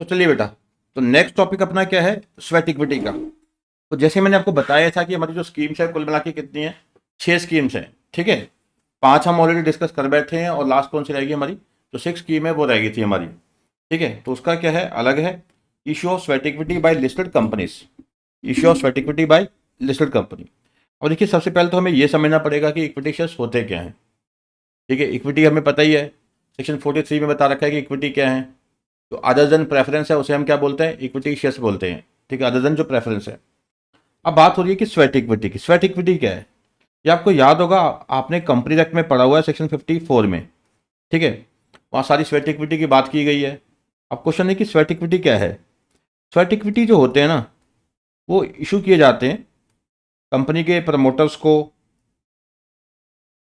तो चलिए बेटा, तो नेक्स्ट टॉपिक अपना क्या है, स्वेट इक्विटी का। तो जैसे मैंने आपको बताया था कि हमारी जो स्कीम्स है कुल मिला के कितनी है, 6 स्कीम्स हैं। ठीक है, 5 हम ऑलरेडी डिस्कस कर बैठे हैं और लास्ट कौन सी रहेगी हमारी, जो 6 स्कीम है वो रह गई थी हमारी। ठीक है, तो उसका क्या है, अलग है, issue of sweat equity by listed companies, issue of sweat equity by listed company. और देखिए, सबसे पहले तो हमें ये समझना पड़ेगा कि इक्विटी शेयर्स होते क्या हैं। ठीक है, इक्विटी हमें पता ही है, सेक्शन 43 में बता रखा है कि इक्विटी क्या है। तो अदर देन प्रेफरेंस है उसे हम क्या बोलते हैं, इक्विटी शेयर्स बोलते हैं। ठीक है, अदर देन जो प्रेफरेंस है। अब बात हो रही है कि स्वेट इक्विटी की। स्वेट इक्विटी क्या है, ये आपको याद होगा, आपने कंपनी एक्ट में पढ़ा हुआ है सेक्शन 54 में। ठीक है, वहाँ सारी स्वेट इक्विटी की बात की गई है। अब क्वेश्चन है कि स्वेट इक्विटी क्या है। स्वेट इक्विटी जो होते हैं ना, वो इशू किए जाते हैं कंपनी के प्रमोटर्स को,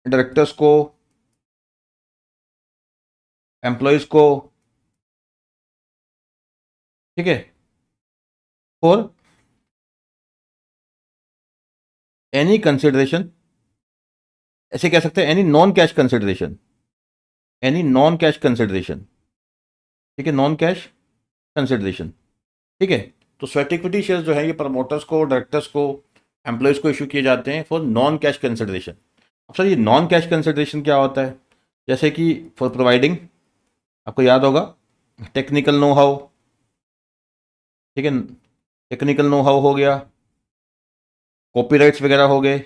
डायरेक्टर्स को, एम्प्लॉयज़ को। ठीक है, फॉर एनी कंसिडरेशन, ऐसे कह सकते हैं any non cash consideration, any non cash consideration. ठीक है, नॉन कैश कंसिडरेशन। ठीक है, तो स्वेट इक्विटी शेयर्स जो है ये प्रमोटर्स को, डायरेक्टर्स को, एम्प्लॉयज़ को इशू किए जाते हैं फॉर नॉन कैश कंसिडरेशन। अब सर, ये नॉन कैश कंसिडरेशन क्या होता है, जैसे कि फॉर प्रोवाइडिंग, आपको याद होगा, टेक्निकल नो हाउ। ठीक है, टेक्निकल नो हाउ हो गया, कॉपीराइट्स वगैरह हो गए,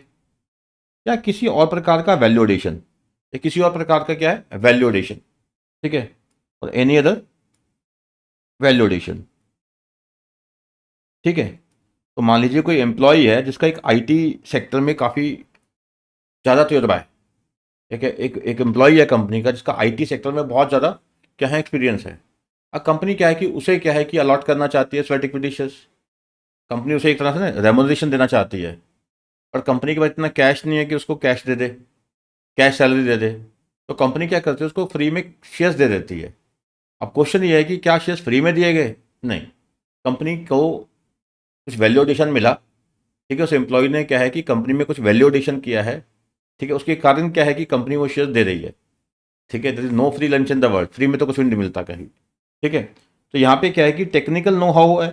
या किसी और प्रकार का वैल्यूएडिशन, या किसी और प्रकार का क्या है, वैल्यूएडिशन। ठीक है, और एनी अदर वैल्यूएडिशन। ठीक है, तो मान लीजिए कोई एम्प्लॉय है जिसका एक आईटी सेक्टर में काफ़ी ज़्यादा तजुर्बा है, एक एम्प्लॉय है कंपनी का जिसका आईटी सेक्टर में बहुत ज़्यादा क्या है, एक्सपीरियंस है। अब कंपनी क्या है कि उसे क्या है कि अलॉट करना चाहती है स्वेट इक्विटी शेयर्स। कंपनी उसे एक तरह से ना रेमुनरेशन देना चाहती है, पर कंपनी के पास इतना कैश नहीं है कि उसको कैश दे दे, कैश सैलरी दे दे। तो कंपनी क्या करती है, उसको फ्री में शेयर्स दे देती है। अब क्वेश्चन ये है कि क्या शेयर्स फ्री में दिए गए, नहीं, कंपनी को कुछ वैल्यू एडिशन मिला। ठीक है, उस एम्प्लॉय ने क्या है कि कंपनी में कुछ वैल्यू एडिशन किया है। ठीक है, उसके कारण क्या है कि कंपनी वो शेयर्स दे रही है। ठीक है, there is no free lunch in the world, free में तो कुछ भी नहीं मिलता कहीं। ठीक है, तो यहाँ पे क्या है कि टेक्निकल नो हाउ है,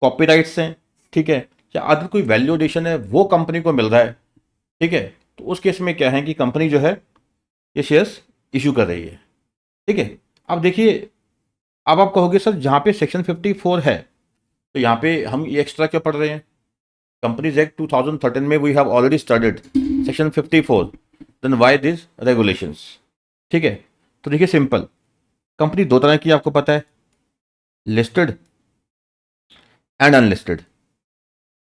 कॉपीराइट्स हैं। ठीक है, या अदर कोई वैल्यू एडिशन है वो कंपनी को मिल रहा है। ठीक है, तो उस केस में क्या है कि कंपनी जो है ये शेयर्स इशू कर रही है। ठीक है, अब देखिए, अब आप कहोगे सर जहाँ पे सेक्शन 54 है तो यहाँ पे हम ये एक्स्ट्रा क्यों पढ़ रहे हैं। कंपनीज एक्ट 2013 में we have already studied section 54, then why this regulations. ठीक है, तो देखिए सिंपल, कंपनी दो तरह की आपको पता है, लिस्टेड एंड अनलिस्टेड।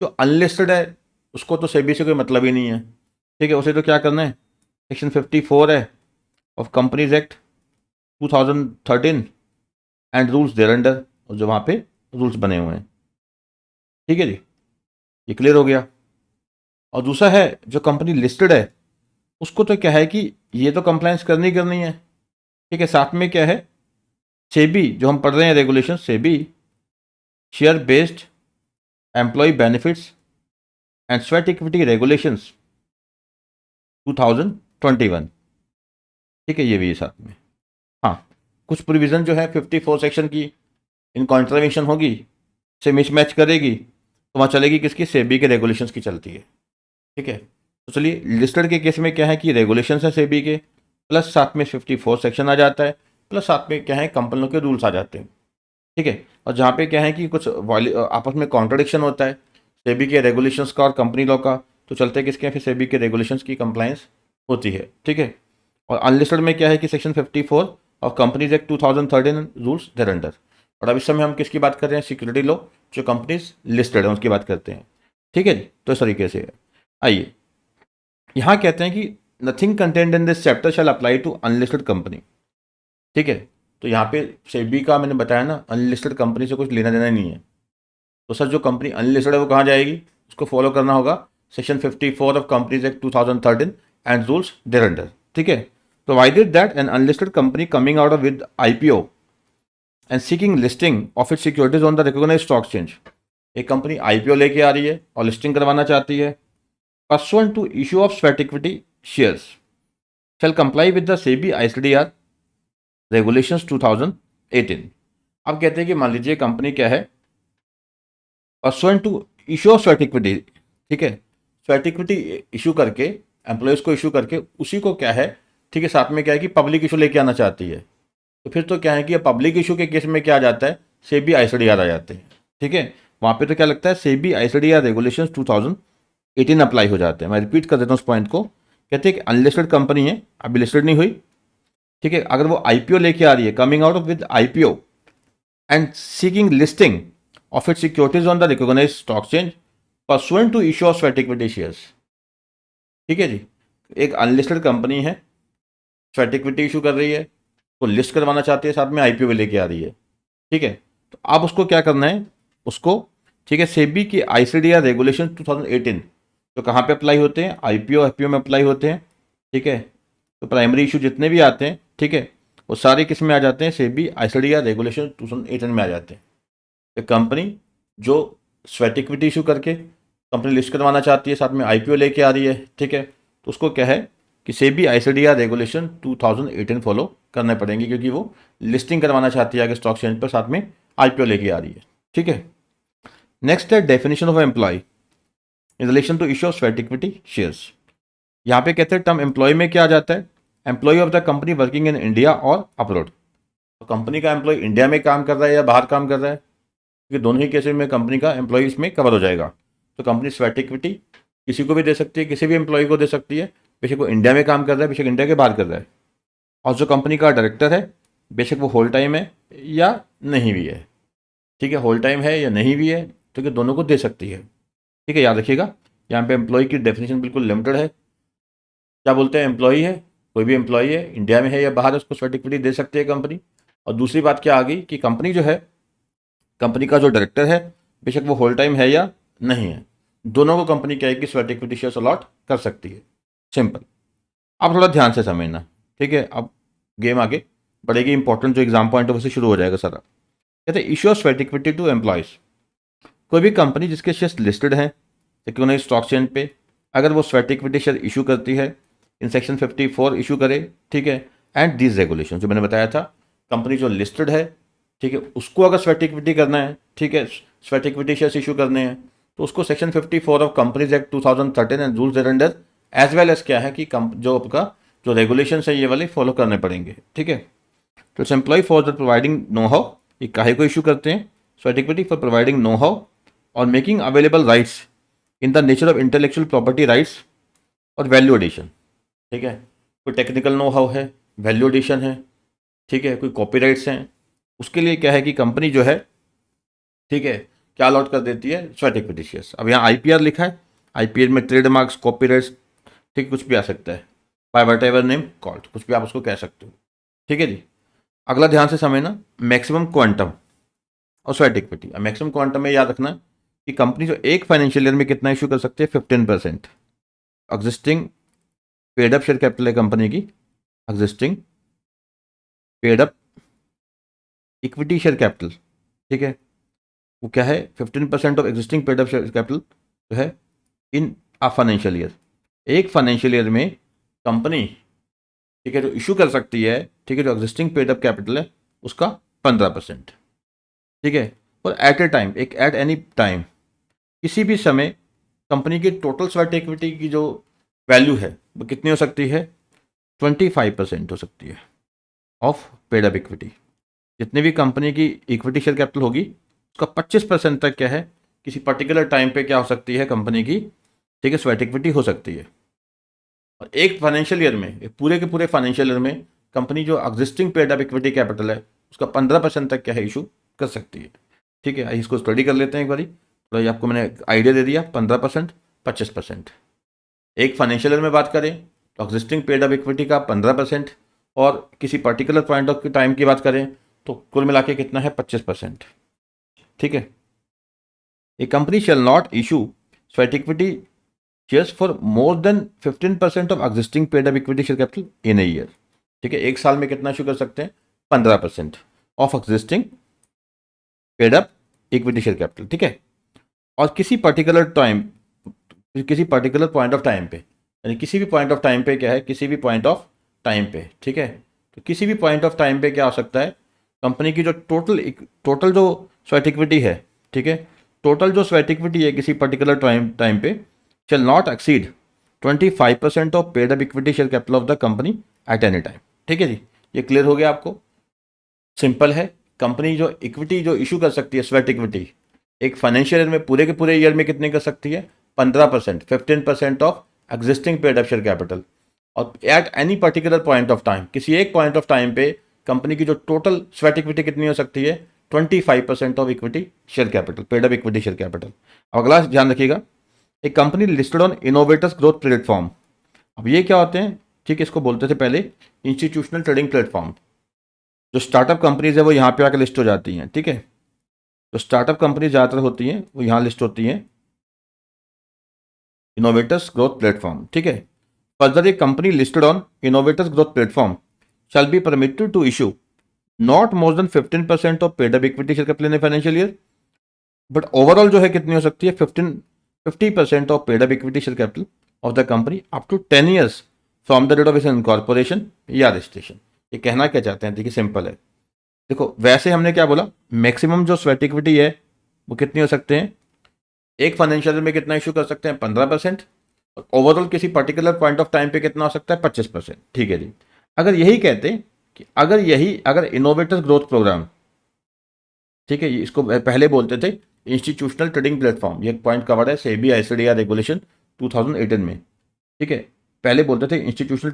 जो अनलिस्टेड है उसको तो सेबी से कोई मतलब ही नहीं है। ठीक है, उसे तो क्या करना है, सेक्शन 54 है of companies act 2013 and rules thereunder, और जो वहाँ पे रूल्स बने हुए हैं। ठीक है जी, ये क्लियर हो गया। और दूसरा है जो कंपनी लिस्टेड है, उसको तो क्या है कि ये तो कंप्लायंस करनी ही करनी है। ठीक है, साथ में क्या है, सेबी जो हम पढ़ रहे हैं regulation, SEBI share based employ benefits and sweat equity regulations 2021। ठीक है, ये भी है साथ में। हाँ, कुछ प्रोविज़न जो है 54 सेक्शन की इन कॉन्ट्रावेंशन होगी, से मिसमैच करेगी, तो वहाँ चलेगी किसकी, सेबी के रेगुलेशंस की चलती है। ठीक है, तो चलिए लिस्टेड के केस में क्या है कि रेगुलेशंस है सेबी के, प्लस साथ में 54 सेक्शन आ जाता है, प्लस साथ में क्या है कंपनियों के रूल्स आ जाते हैं। ठीक है, और जहाँ पे क्या है कि कुछ आपस में कॉन्ट्रडिक्शन होता है सेबी के रेगुलेशंस का और कंपनी लॉ का, तो चलते किसके हैं, फिर सेबी के रेगुलेशंस की कंप्लायंस होती है। ठीक है, और अनलिस्टेड में क्या है कि सेक्शन 54 और companies act 2013 rules thereunder. और अब इस समय हम किसकी बात कर रहे हैं, सिक्योरिटी लॉ, जो कंपनीज लिस्टेड है उसकी बात करते हैं। ठीक है जी, तो इस तरीके से है। आइए, यहाँ कहते हैं कि nothing content in this chapter shall apply to unlisted company. ठीक है, तो यहाँ पे सेबी का मैंने बताया ना, अनलिस्टेड कंपनी से कुछ लेना देना नहीं है। तो सर जो कंपनी अनलिस्टेड है वो कहाँ जाएगी, उसको फॉलो करना होगा section 54 of companies act 2013 and rules thereunder. ठीक है, provided that an unlisted company coming out with IPO and seeking listing of its securities on the recognised stock exchange. एक कंपनी आईपीओ लेके आ रही है और लिस्टिंग करवाना चाहती है, pursuant to issue of sweat equity shares shall comply with the SEBI ICDR regulations 2018। अब कहते हैं कि मान लीजिए कंपनी क्या है, pursuant to issue of sweat equity, ठीक है, स्वेट इक्विटी इशू करके, एम्प्लॉयज़ को इशू करके, उसी को क्या है, ठीक है, साथ में क्या है कि पब्लिक इशू लेके आना चाहती है। तो फिर तो क्या है कि पब्लिक इशू के केस में क्या आ जाता है, सेबी आईसीडीआर आ जाते हैं, ठीक है। वहाँ पे तो क्या लगता है, सेबी आईसीडीआर रेगुलेशन 2018 अप्लाई हो जाते हैं। मैं रिपीट कर देता हूँ उस पॉइंट को। कहते हैं कि अनलिस्टेड कंपनी है, अभी लिस्टेड नहीं हुई, ठीक है, अगर वो आईपीओ लेके आ रही है, coming out with IPO and seeking listing of its securities on the recognized stock exchange pursuant to issue of sweat equity shares, ठीक है जी। एक अनलिस्टेड कंपनी है, स्वेट इक्विटी इशू कर रही है, तो लिस्ट करवाना चाहती है, साथ में आईपीओ भी लेके आ रही है, ठीक है। तो अब उसको क्या करना है, उसको, ठीक है, सेबी की आईसीडीआर रेगुलेशन 2018 तो कहाँ पे अप्लाई होते हैं, आईपीओ एफपीओ में अप्लाई होते हैं, ठीक है। तो प्राइमरी इशू जितने भी आते हैं, ठीक है, वो सारे किस में आ जाते हैं, सेबी आईसीडीआर रेगुलेशन 2018 में आ जाते हैं। एक कंपनी जो स्वेट इक्विटी इशू करके कंपनी लिस्ट करवाना चाहती है, साथ में आईपीओ लेके आ रही है, ठीक है, तो उसको क्या है कि सेबी आईसीडीआर रेगुलेशन 2018 फॉलो करने पड़ेंगे, क्योंकि वो लिस्टिंग करवाना चाहती है आगे स्टॉक एक्सचेंज पर, साथ में आईपीओ लेके आ रही है, ठीक है। नेक्स्ट है definition of employee in relation to issue of sweat equity shares. यहाँ पे कहते हैं टर्म एम्प्लॉय में क्या आ जाता है, employee of the company working in India और अब्रॉड। तो कंपनी का एम्प्लॉय इंडिया में काम कर रहा है या बाहर काम कर रहा है, क्योंकि दोनों ही केसेस में कंपनी का एम्प्लॉय इसमें कवर हो जाएगा। तो कंपनी स्वेट इक्विटी किसी को भी दे सकती है, किसी भी एम्प्लॉय को दे सकती है, बेशक वो इंडिया में काम कर रहा है, बेशक इंडिया के बाहर कर रहा है। और जो कंपनी का डायरेक्टर है, बेशक वो होल टाइम है या नहीं भी है, ठीक है, होल टाइम है या नहीं भी है, तो कि दोनों को दे सकती है, ठीक है। याद रखिएगा, यहाँ पे एम्प्लॉय की डेफिनेशन बिल्कुल लिमिटेड है। क्या बोलते हैं, एम्प्लॉय है, कोई भी एम्प्लॉय है, इंडिया में है या बाहर, उसको स्वेट इक्विटी दे सकती है कंपनी। और दूसरी बात क्या आ गई कि कंपनी जो है, कंपनी का जो डायरेक्टर है, बेशक वो होल टाइम है या नहीं है, दोनों को कंपनी क्या है कि स्वेट इक्विटी शेयर्स अलॉट कर सकती है। सिंपल। अब थोड़ा ध्यान से समझना, ठीक है। अब गेम आगे बढ़ेगी, इंपॉर्टेंट जो एग्जाम पॉइंट है वैसे शुरू हो जाएगा सारा। कहते हैं issue of sweat equity to employees. कोई भी कंपनी जिसके शेयर्स लिस्टेड हैं सिक्योरिटी स्टॉक एक्सचेंज पे, अगर वो स्वेट इक्विटी शेयर इशू करती है, इन सेक्शन 54 इशू करे, ठीक है, एंड दीज रेगुलेशन जो मैंने बताया था, कंपनी जो लिस्टेड है, ठीक है, उसको अगर स्वेट इक्विटी करना है, ठीक है, स्वेट इक्विटी शेयर्स इशू करने हैं, तो उसको section 54 of companies act 2013 and rules under as well as क्या है कि जो आपका जो रेगुलेशन है ये वाले फॉलो करने पड़ेंगे, ठीक है। तो it's employ for the providing know how, ये काहे को इशू करते हैं, sweat equity for providing know how और making available rights in the nature of intellectual property rights और वैल्यू एडिशन, ठीक है। कोई टेक्निकल नो हाउ है, वैल्यू एडिशन है, ठीक है, कोई कॉपीराइट्स हैं, उसके लिए क्या है कि कंपनी जो है, ठीक है, क्या अलॉट कर देती है, स्वेट इक्विटी शेयर्स। अब यहाँ आईपीआर लिखा है, आईपीआर में ट्रेडमार्क्स, कॉपीराइट्स, ठीक, कुछ भी आ सकता है, by whatever name called, कुछ भी आप उसको कह सकते हो, ठीक है जी। अगला ध्यान से समझना, मैक्सिमम क्वांटम और स्वेट इक्विटी। मैक्सिमम क्वांटम में याद रखना कि कंपनी जो एक फाइनेंशियल ईयर में कितना इशू कर सकती है, 15% existing paid up share capital है कंपनी की, existing paid up equity share capital, ठीक है, वो क्या है, 15% of existing paid up share capital जो है इन अ फाइनेंशियल ईयर। एक फाइनेंशियल ईयर में कंपनी, ठीक है, जो इशू कर सकती है, ठीक है, जो एग्जिस्टिंग पेड अप कैपिटल है उसका 15%, ठीक है। और एट ए टाइम, एक एट एनी टाइम, किसी भी समय कंपनी की टोटल स्वेट इक्विटी की जो वैल्यू है वो कितनी हो सकती है, 25% हो सकती है ऑफ पेड अप इक्विटी। जितनी भी कंपनी की इक्विटी शेयर कैपिटल होगी उसका 25% तक क्या है, किसी पर्टिकुलर टाइम पे क्या हो सकती है कंपनी की, ठीक है, स्वेट इक्विटी हो सकती है। और एक फाइनेंशियल ईयर में, एक पूरे के पूरे फाइनेंशियल ईयर में कंपनी जो existing paid up equity capital है उसका 15% तक क्या है इशू कर सकती है, ठीक है। इसको स्टडी कर लेते हैं एक बारी, तो ये आपको मैंने आइडिया दे दिया, 15%, 25%। एक फाइनेंशियल ईयर में बात करें तो एग्जिस्टिंग पेड अप इक्विटी का 15%, और किसी पर्टिकुलर पॉइंट ऑफ टाइम की बात करें तो कुल मिला के कितना है, 25%, ठीक है। A company shall not issue sweat equity shares for more than 15% of existing paid up equity share capital in a year, ठीक है। एक साल में कितना इशू कर सकते हैं, 15% of existing paid up equity share capital, ठीक है। और किसी पर्टिकुलर टाइम, किसी पर्टिकुलर पॉइंट ऑफ टाइम पे, यानी किसी भी पॉइंट ऑफ टाइम पे क्या है, किसी भी पॉइंट ऑफ टाइम पे, ठीक है। तो किसी भी पॉइंट ऑफ टाइम पे क्या हो सकता है कंपनी की जो टोटल जो स्वेट इक्विटी है, ठीक है, टोटल जो स्वेट इक्विटी है किसी पर्टिकुलर टाइम पे shall not exceed 25% of paid up equity share capital of the company at any time. ठीक है जी, ये क्लियर हो गया आपको? सिंपल है। कंपनी जो इक्विटी जो इशू कर सकती है, स्वेट इक्विटी, एक फाइनेंशियल ईयर में पूरे के पूरे ईयर में कितनी कर सकती है? 15%, 15% of existing paid up share capital. और at any particular point of time, किसी एक पॉइंट ऑफ टाइम पे कंपनी की जो टोटल स्वेट इक्विटी कितनी हो सकती है? 25% of equity share capital, paid up equity share capital. अगला ध्यान रखिएगा, एक company listed on innovators growth platform. अब ये क्या होते हैं? ठीक है, इसको बोलते थे पहले इंस्टीट्यूशनल ट्रेडिंग प्लेटफॉर्म। जो स्टार्टअप कंपनीज है वो यहाँ पे आकर लिस्ट हो जाती हैं। ठीक है, जो स्टार्टअप कंपनी ज़्यादातर होती हैं वो यहाँ लिस्ट होती हैं, इनोवेटर्स ग्रोथ प्लेटफॉर्म। ठीक है, further a company listed on innovators growth platform shall be permitted to issue not more than 15% of paid up equity share capital in financial year. But overall जो है कितनी हो सकती है? 50% of paid up equity share capital of the company up to 10 years from the date of its incorporation या registration. ये कहना क्या चाहते हैं? देखिए सिंपल है। देखो वैसे हमने क्या बोला, मैक्सिमम जो स्वेट इक्विटी है वो कितनी हो सकते हैं? एक फाइनेंशियल में कितना इशू कर सकते हैं? 15%। और ओवरऑल किसी पर्टिकुलर पॉइंट ऑफ टाइम पे कितना हो सकता है? 25%। ठीक है जी, अगर यही कहते हैं कि अगर इनोवेटर्स ग्रोथ प्रोग्राम, ठीक है, इसको पहले बोलते थे इंस्टीट्यूशनल ट्रेडिंग प्लेटफॉर्म, ये पॉइंट कवर है सेबी आईसीडीआर रेगुलेशन 2018 में। ठीक है, पहले बोलते थे इंस्टीट्यूशनल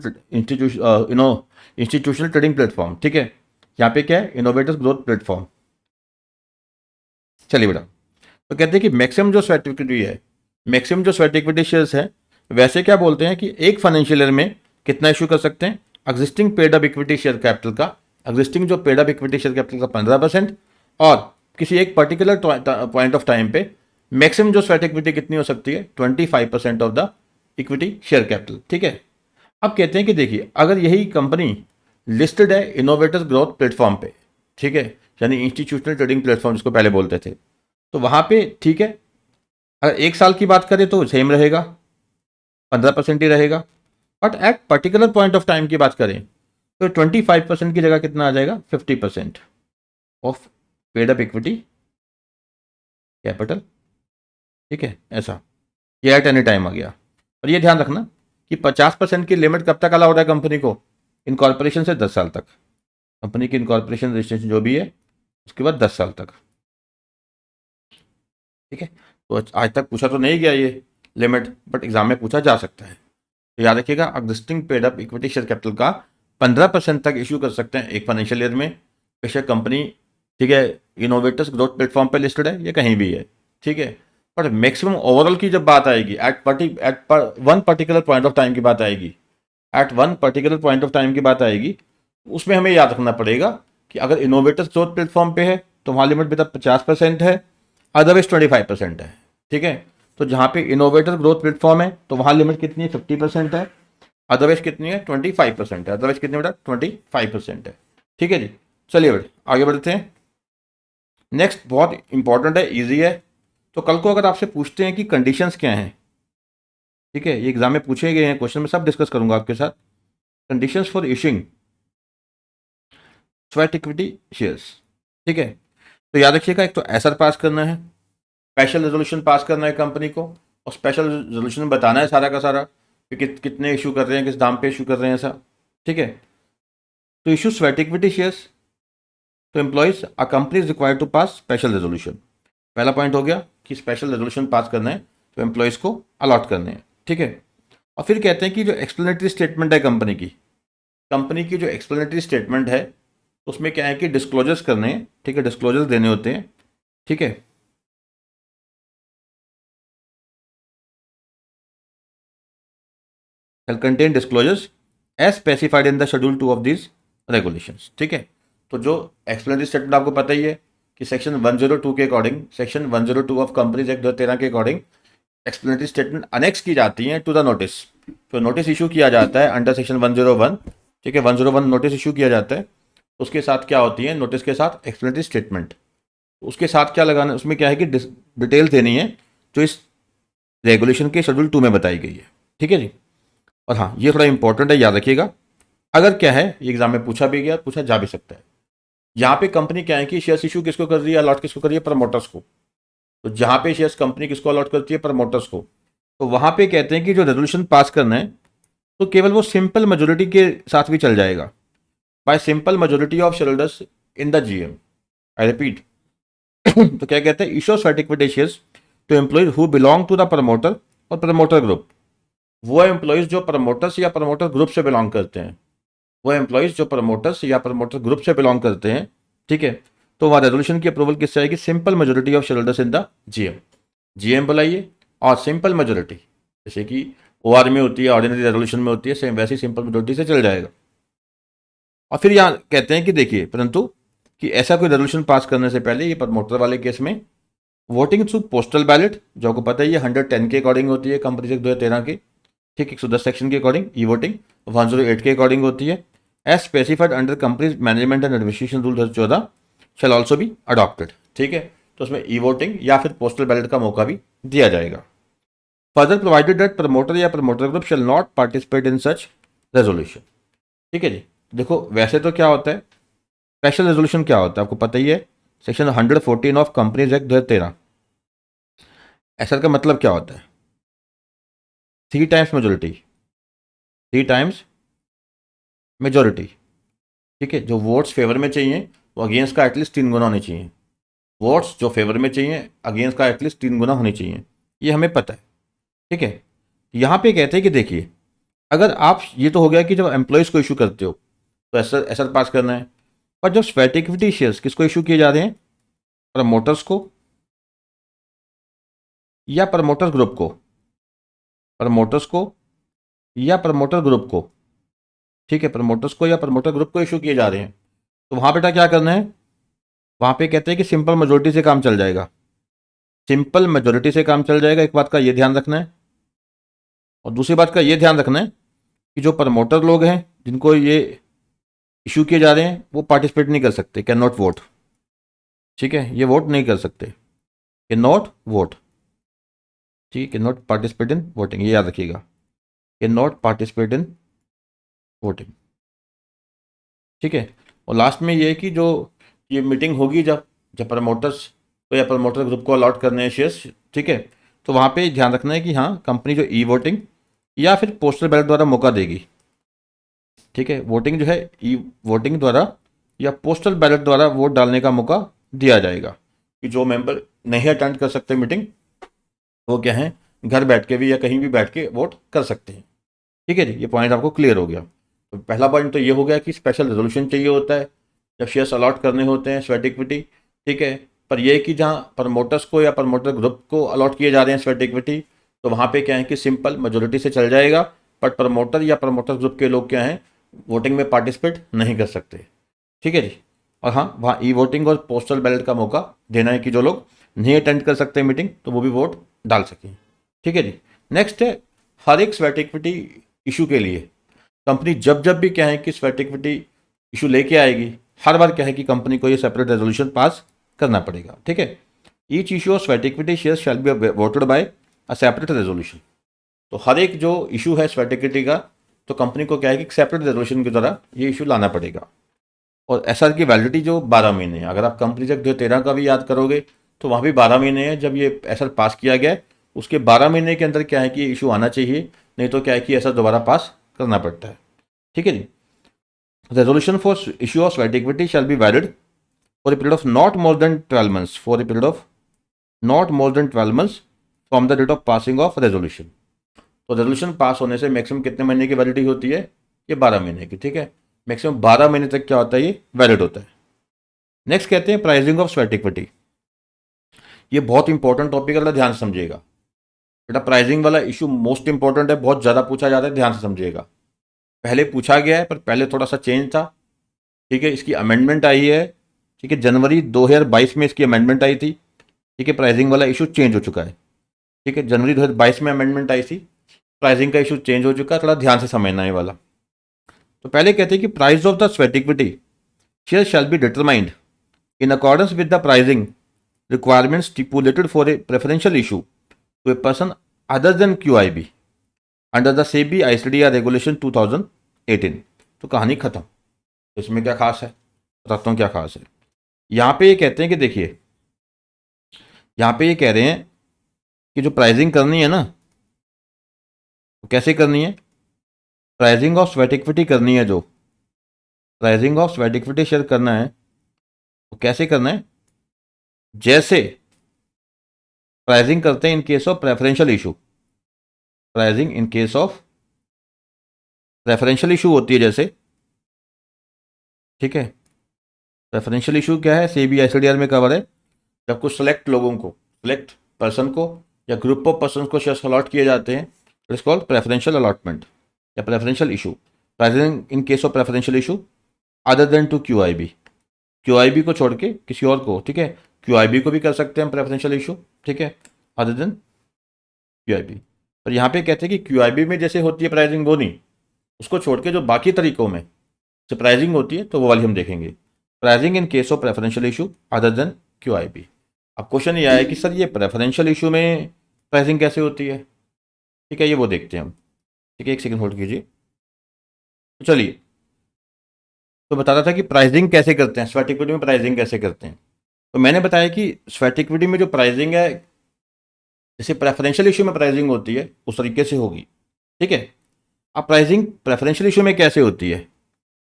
ट्रेडिंग प्लेटफॉर्म। ठीक है, यहाँ पे क्या है? Innovators growth platform. चलिए बेटा, तो कहते हैं कि मैक्सिमम जो स्वेट इक्विटी है, मैक्सिमम जो स्वेट इक्विटी शेयर्स है, वैसे क्या बोलते हैं कि एक फाइनेंशियल ईयर में कितना इशू कर सकते हैं? Existing paid up equity share capital का, एग्जिस्टिंग जो paid up equity share capital का 15%, और किसी एक पर्टिकुलर पॉइंट ऑफ टाइम पे मैक्सिमम जो स्वेट इक्विटी कितनी हो सकती है? 25% of the equity share capital. ठीक है, अब कहते हैं कि देखिए अगर यही कंपनी लिस्टेड है इनोवेटर्स ग्रोथ प्लेटफॉर्म पे, ठीक है, यानी इंस्टीट्यूशनल ट्रेडिंग प्लेटफॉर्म जिसको पहले बोलते थे, तो वहाँ पे ठीक है, अगर एक साल की बात करें तो सेम रहेगा, 15% ही रहेगा। But at particular point of time की बात करें तो 25% की जगह कितना आ जाएगा? 50% of paid up equity capital. ठीक है, ऐसा ये एट एनी टाइम आ गया। और ये ध्यान रखना कि 50% की लिमिट कब तक अलाउड है कंपनी को? इनकॉर्पोरेशन से 10 साल तक। कंपनी की इनकॉर्पोरेशन रजिस्ट्रेशन जो भी है उसके बाद 10 साल तक। ठीक है, तो आज तक पूछा तो नहीं गया ये लिमिट, बट एग्जाम में पूछा जा सकता है। तो याद रखिएगा, existing paid up equity share capital का 15% तक इशू कर सकते हैं एक फाइनेंशियल ईयर में, बेशक कंपनी, ठीक है, इनोवेटर्स ग्रोथ प्लेटफॉर्म पे लिस्टेड है या कहीं भी है। ठीक है, पर मैक्सिमम ओवरऑल की जब बात आएगी, one particular point of time की बात आएगी, at one particular point of time की बात आएगी, उसमें हमें याद रखना पड़ेगा कि अगर इनोवेटर्स ग्रोथ प्लेटफॉर्म पे है तो वहाँ लिमिट बेटा 50% है, अदरवाइज 25% है। ठीक है, तो जहाँ पे इनोवेटर ग्रोथ प्लेटफॉर्म है तो वहाँ लिमिट कितनी है? 50% है, अदरवाइज कितनी है? 25% है, अदरवाइज कितनी बेटा? 25% है। ठीक है जी, चलिए बेटा आगे बढ़ते हैं। नेक्स्ट बहुत इंपॉर्टेंट है, इजी है। तो कल को अगर आपसे पूछते हैं कि कंडीशंस क्या हैं, ठीक है, ये एग्जाम में पूछे गए हैं क्वेश्चन में, सब डिस्कस करूंगा आपके साथ। Conditions for issuing sweat equity shares. ठीक है, तो याद रखिएगा, एक तो एसआर पास करना है, स्पेशल रेजोल्यूशन पास करना है कंपनी को, और स्पेशल रेजोल्यूशन में बताना है सारा का सारा कि कितने इशू कर रहे हैं, किस दाम पे इशू कर रहे हैं ऐसा। ठीक है, तो issue sweat equity shares to employees a company is required to pass special resolution. पहला पॉइंट हो गया कि स्पेशल रेजोल्यूशन पास करना है तो एम्प्लॉइज को अलॉट करने हैं। ठीक है, और फिर कहते हैं कि जो एक्सप्लेनेटरी स्टेटमेंट है कंपनी की जो एक्सप्लेनेटरी स्टेटमेंट है उसमें क्या है कि डिस्क्लोजर्स करने हैं। ठीक है, डिस्क्लोजर्स देने होते हैं। ठीक है, shall contain disclosures as specified in the schedule 2 of these regulations। ठीक है, तो जो एक्सप्लेनेटरी स्टेटमेंट आपको पता ही है कि सेक्शन 102 के according, section 102 of companies act 2013 के अकॉर्डिंग एक्सप्लेनेटरी स्टेटमेंट अनेक्स की जाती हैं टू द नोटिस। तो नोटिस इशू किया जाता है अंडर सेक्शन 101। ठीक है, 101 नोटिस इशू किया जाता है, उसके साथ क्या होती है? नोटिस के साथ एक्सप्लेनेटरी स्टेटमेंट। उसके साथ क्या लगाना, उसमें क्या है कि डिटेल्स देनी है जो इस रेगुलेशन के शेड्यूल 2 में बताई गई है। ठीक है जी, और हाँ ये थोड़ा इंपॉर्टेंट है, याद रखिएगा, अगर क्या है ये एग्जाम में पूछा भी गया, पूछा जा भी सकता है। यहाँ पे कंपनी क्या है कि शेयर्स इशू किसको कर रही है, अलॉट किसको कर रही है, प्रमोटर्स को। तो जहाँ पे शेयर्स कंपनी किसको अलॉट करती है, प्रमोटर्स को। तो वहाँ पे कहते हैं कि जो रेजोल्यूशन पास करना है तो केवल वो सिंपल मेजोरिटी के साथ भी चल जाएगा, by simple majority of shareholders in the GM. I repeat तो क्या कहते हैं, issue of equity shares to employees who belong to the promoter और प्रमोटर ग्रुप। वो एम्प्लॉइज जो प्रमोटर्स या प्रमोटर ग्रुप से बिलोंग करते हैं, वो एम्प्लॉइज जो प्रमोटर्स या प्रमोटर ग्रुप से बिलोंग करते हैं, ठीक है। तो वहाँ रेजोल्यूशन की अप्रूवल किससे आएगी, simple majority of shareholders in the GM. GM बुलाइए और सिंपल मेजोरिटी, जैसे कि ओआर में होती है, ऑर्डिनरी रेजोल्यूशन में होती है, सेम वैसे ही सिंपल मेजोरिटी से चल जाएगा। और फिर यहाँ कहते हैं कि देखिए, परंतु कि ऐसा कोई रेजोल्यूशन पास करने से पहले ये प्रमोटर वाले केस में वोटिंग थ्रू पोस्टल बैलेट, जो आपको पता है ये 110 के अकॉर्डिंग होती है कंपनी एक्ट 2013 की, ठीक, 110 सेक्शन के अकॉर्डिंग। ई वोटिंग 108 के अकॉर्डिंग होती है। As specified under companies management and administration rule 2014 shall also be adopted, ठीक है। तो उसमें ई वोटिंग या फिर पोस्टल बैलेट का मौका भी दिया जाएगा। फर्दर प्रोवाइडेड दैट प्रमोटर या promoter group shall not participate in such resolution, ठीक है जी। देखो वैसे तो क्या होता है, स्पेशल रेजोल्यूशन क्या होता है आपको पता ही है, सेक्शन 114 ऑफ कंपनीज एक्ट 2013। ऐसा का मतलब क्या होता है, 3 टाइम्स मेजोरिटी, 3 टाइम्स मेजोरिटी, ठीक है। जो वोट्स फेवर में चाहिए वो अगेंस्ट का एटलीस्ट 3 गुना होने चाहिए। वोट्स जो फेवर में चाहिए अगेंस्ट का एटलीस्ट 3 गुना होनी चाहिए, ये हमें पता है, ठीक है। यहाँ पे कहते हैं कि देखिए, अगर आप, ये तो हो गया कि जब एम्प्लॉयज़ को इशू करते हो तो एसआर पास करना है, पर जब स्वेट इक्विटी शेयर्स किसको इशू किए जा रहे हैं, प्रमोटर्स को या प्रमोटर्स ग्रुप को, प्रमोटर्स को या प्रमोटर ग्रुप को, ठीक है, प्रमोटर्स को या प्रमोटर ग्रुप को इशू किए जा रहे हैं, तो वहाँ बेटा क्या करना है, वहाँ पे कहते हैं कि सिंपल मेजोरिटी से काम चल जाएगा। सिंपल मेजोरिटी से काम चल जाएगा, एक बात का ये ध्यान रखना है। और दूसरी बात का ये ध्यान रखना है कि जो प्रमोटर लोग हैं जिनको ये इशू किए जा रहे हैं वो पार्टिसिपेट नहीं कर सकते, कैन नॉट वोट, ठीक है, ये वोट नहीं कर सकते, कैन नॉट वोट, ठीक, can not participate in voting, ये याद रखिएगा, can not participate in voting, ठीक है। और लास्ट में ये है कि जो ये मीटिंग होगी जब जब प्रमोटर्स को या प्रमोटर ग्रुप को अलॉट करने हैं शेयर्स, ठीक है, तो वहाँ पे ध्यान रखना है कि हाँ कंपनी जो ई वोटिंग या फिर पोस्टल बैलेट द्वारा मौका देगी, ठीक है। वोटिंग जो है ई वोटिंग द्वारा या पोस्टल बैलेट द्वारा वोट डालने का मौका दिया जाएगा, कि जो मेंबर नहीं अटेंड कर सकते मीटिंग वो क्या है, घर बैठ के भी या कहीं भी बैठ के वोट कर सकते हैं, ठीक है जी। ये पॉइंट आपको क्लियर हो गया। तो पहला पॉइंट तो ये हो गया कि स्पेशल रेजोल्यूशन चाहिए होता है जब शेयर्स अलॉट करने होते हैं, स्वेट इक्विटी, ठीक है। पर यह कि जहाँ प्रमोटर्स को या प्रमोटर ग्रुप को अलॉट किए जा रहे हैं स्वेट इक्विटी, तो वहाँ पे क्या है कि सिंपल मेजोरिटी से चल जाएगा, बट प्रमोटर या प्रमोटर ग्रुप के लोग क्या हैं, वोटिंग में पार्टिसिपेट नहीं कर सकते, ठीक है जी। और हाँ, वहाँ ई वोटिंग और पोस्टल बैलेट का मौका देना है कि जो लोग नहीं अटेंड कर सकते मीटिंग तो वो भी वोट डाल सकें, ठीक है जी। नेक्स्ट है, हर एक स्वेट इक्विटी इशू के लिए कंपनी जब जब भी क्या है कि स्वेट इक्विटी इशू लेके आएगी, हर बार क्या है कि कंपनी को ये सेपरेट रेजोल्यूशन पास करना पड़ेगा, ठीक है। Each issue of sweat equity shares shall be voted by a separate resolution. तो हर एक जो इशू है स्वेट इक्विटी का, तो कंपनी को क्या है कि सेपरेट रेजोल्यूशन के द्वारा ये इशू लाना पड़ेगा। और एसआर की वैलिडिटी जो 12 महीने है, अगर आप कंपनी एक्ट 2013 का भी याद करोगे तो वहाँ भी 12 महीने है। जब ये एसआर पास किया गया है उसके 12 महीने के अंदर क्या है कि ये इशू आना चाहिए, नहीं तो क्या है कि एसआर दोबारा पास करना पड़ता है, ठीक है जी। Resolution for issue of sweat equity shall be valid for a period of not more than 12 months, for a period of not more than 12 months from the date of passing of resolution. तो resolution pass होने से maximum कितने महीने की validity होती है, ये 12 महीने की, ठीक है। मैक्सिमम 12 महीने तक क्या होता है, ये वैलिड होता है। नेक्स्ट कहते हैं प्राइसिंग ऑफ स्वेट इक्विटी। ये बहुत इंपॉर्टेंट टॉपिक है, ध्यान से समझिएगा बेटा। प्राइसिंग वाला इशू मोस्ट इंपॉर्टेंट है, बहुत ज़्यादा पूछा जाता है, ध्यान से समझिएगा। पहले पूछा गया है पर पहले थोड़ा सा चेंज था, ठीक है। इसकी अमेंडमेंट आई है, ठीक है, जनवरी 2022 में इसकी अमेंडमेंट आई थी, ठीक है। प्राइसिंग वाला इशू चेंज हो चुका है, ठीक है। जनवरी 2022 में अमेंडमेंट आई थी, प्राइसिंग का इशू चेंज हो चुका है, थोड़ा ध्यान से समझना है वाला। तो पहले कहते हैं कि price of the sweat equity share shall be determined in accordance with the pricing requirements stipulated for a preferential issue to a person other than QIB under the SEBI ICDR regulation 2018। तो कहानी खत्म। इसमें क्या खास है, बताता हूँ क्या खास है। यहाँ पे ये कहते हैं कि देखिए, यहाँ पे ये कह रहे हैं कि जो प्राइसिंग करनी है ना, तो कैसे करनी है, प्राइसिंग ऑफ स्वेट इक्विटी करनी है, जो pricing of sweat equity share करना है, तो कैसे करना है, जैसे प्राइसिंग करते हैं इन case of preferential issue. Pricing in case of preferential issue होती है जैसे, ठीक है। प्रेफरेंशियल इशू क्या है, CBI-ICDR में कवर है, जब कुछ सेलेक्ट लोगों को, सेलेक्ट पर्सन को या ग्रुप ऑफ पर्सन को शेयर्स अलॉट किए जाते हैं, it is called preferential allotment या preferential issue. Pricing in case of preferential issue other than to QIB, QIB को छोड़ के किसी और को, ठीक है। QIB को भी कर सकते हैं प्रेफरेंशियल इशू, ठीक है, अदर देन QIB। पर यहाँ पे कहते हैं कि QIB में जैसे होती है प्राइसिंग वो नहीं, उसको छोड़ के जो बाकी तरीकों में से प्राइसिंग होती है तो वो वाली हम देखेंगे। Pricing in case of preferential issue other then QIB। अब क्वेश्चन ये आया कि सर ये प्रेफरेंशियल इशू में प्राइसिंग कैसे होती है, ठीक है, ये वो देखते हैं हम, ठीक है। एक सेकंड होल्ड कीजिए। तो चलिए, तो बता रहा था कि प्राइसिंग कैसे करते हैं, स्वेट इक्विटी में प्राइसिंग कैसे करते हैं। तो मैंने बताया कि स्वेट इक्विटी में जो प्राइसिंग है, जैसे प्रेफरेंशियल इशू में प्राइसिंग होती है उस तरीके से होगी, ठीक है। अब प्राइसिंग प्रेफरेंशियल इशू में कैसे होती है,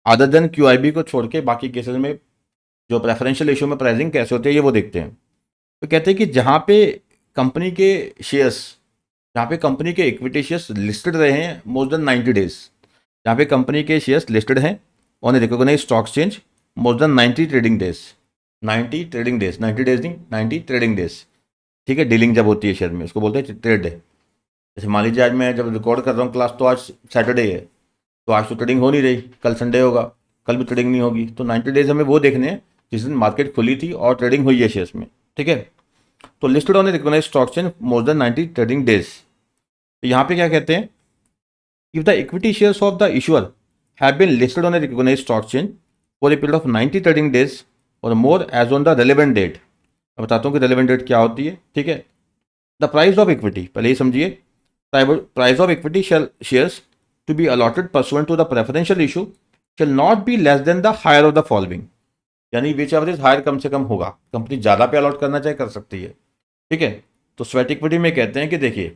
अदर देन QIB को छोड़ के बाकी केसेस में जो प्रेफरेंशियल इशू में प्राइसिंग कैसे होती है ये वो देखते हैं। तो कहते हैं कि जहाँ पे कंपनी के शेयर्स, जहाँ पे कंपनी के इक्विटी शेयर्स लिस्टेड रहे हैं मोर देन 90 डेज, जहाँ पे कंपनी के शेयर्स लिस्टेड हैं on recognised stock exchange more than 90 trading days, 90 trading days, 90 days नहीं 90 ट्रेडिंग डेज, ठीक है। डीलिंग जब होती है शेयर में उसको बोलते हैं ट्रेड है। जैसे मान लीजिए आज मैं जब रिकॉर्ड कर रहा हूँ क्लास, तो आज सैटरडे है, तो आज तो ट्रेडिंग हो नहीं रही, कल संडे होगा, कल भी ट्रेडिंग नहीं होगी। तो 90 डेज हमें वो देखने हैं जिस दिन मार्केट खुली थी और ट्रेडिंग हुई है शेयर्स में, ठीक है। तो listed on recognised stock exchange more than 90 trading days. तो यहाँ पे क्या कहते हैं, if the equity shares of the issuer have been listed on recognised stock exchange for a period of 90 trading days और more as on the relevant date. मैं बताता हूँ कि रेलेवेंट डेट क्या होती है, ठीक है। द प्राइस ऑफ इक्विटी, पहले ही समझिए, price of equity shares to be allotted pursuant to the preferential issue shall not be less than the higher of the following, यानी विच एवर इज हायर कम से कम होगा, कंपनी ज़्यादा पे allot करना चाहे कर सकती है, ठीक है। तो स्वेट इक्विटी में कहते हैं कि देखिए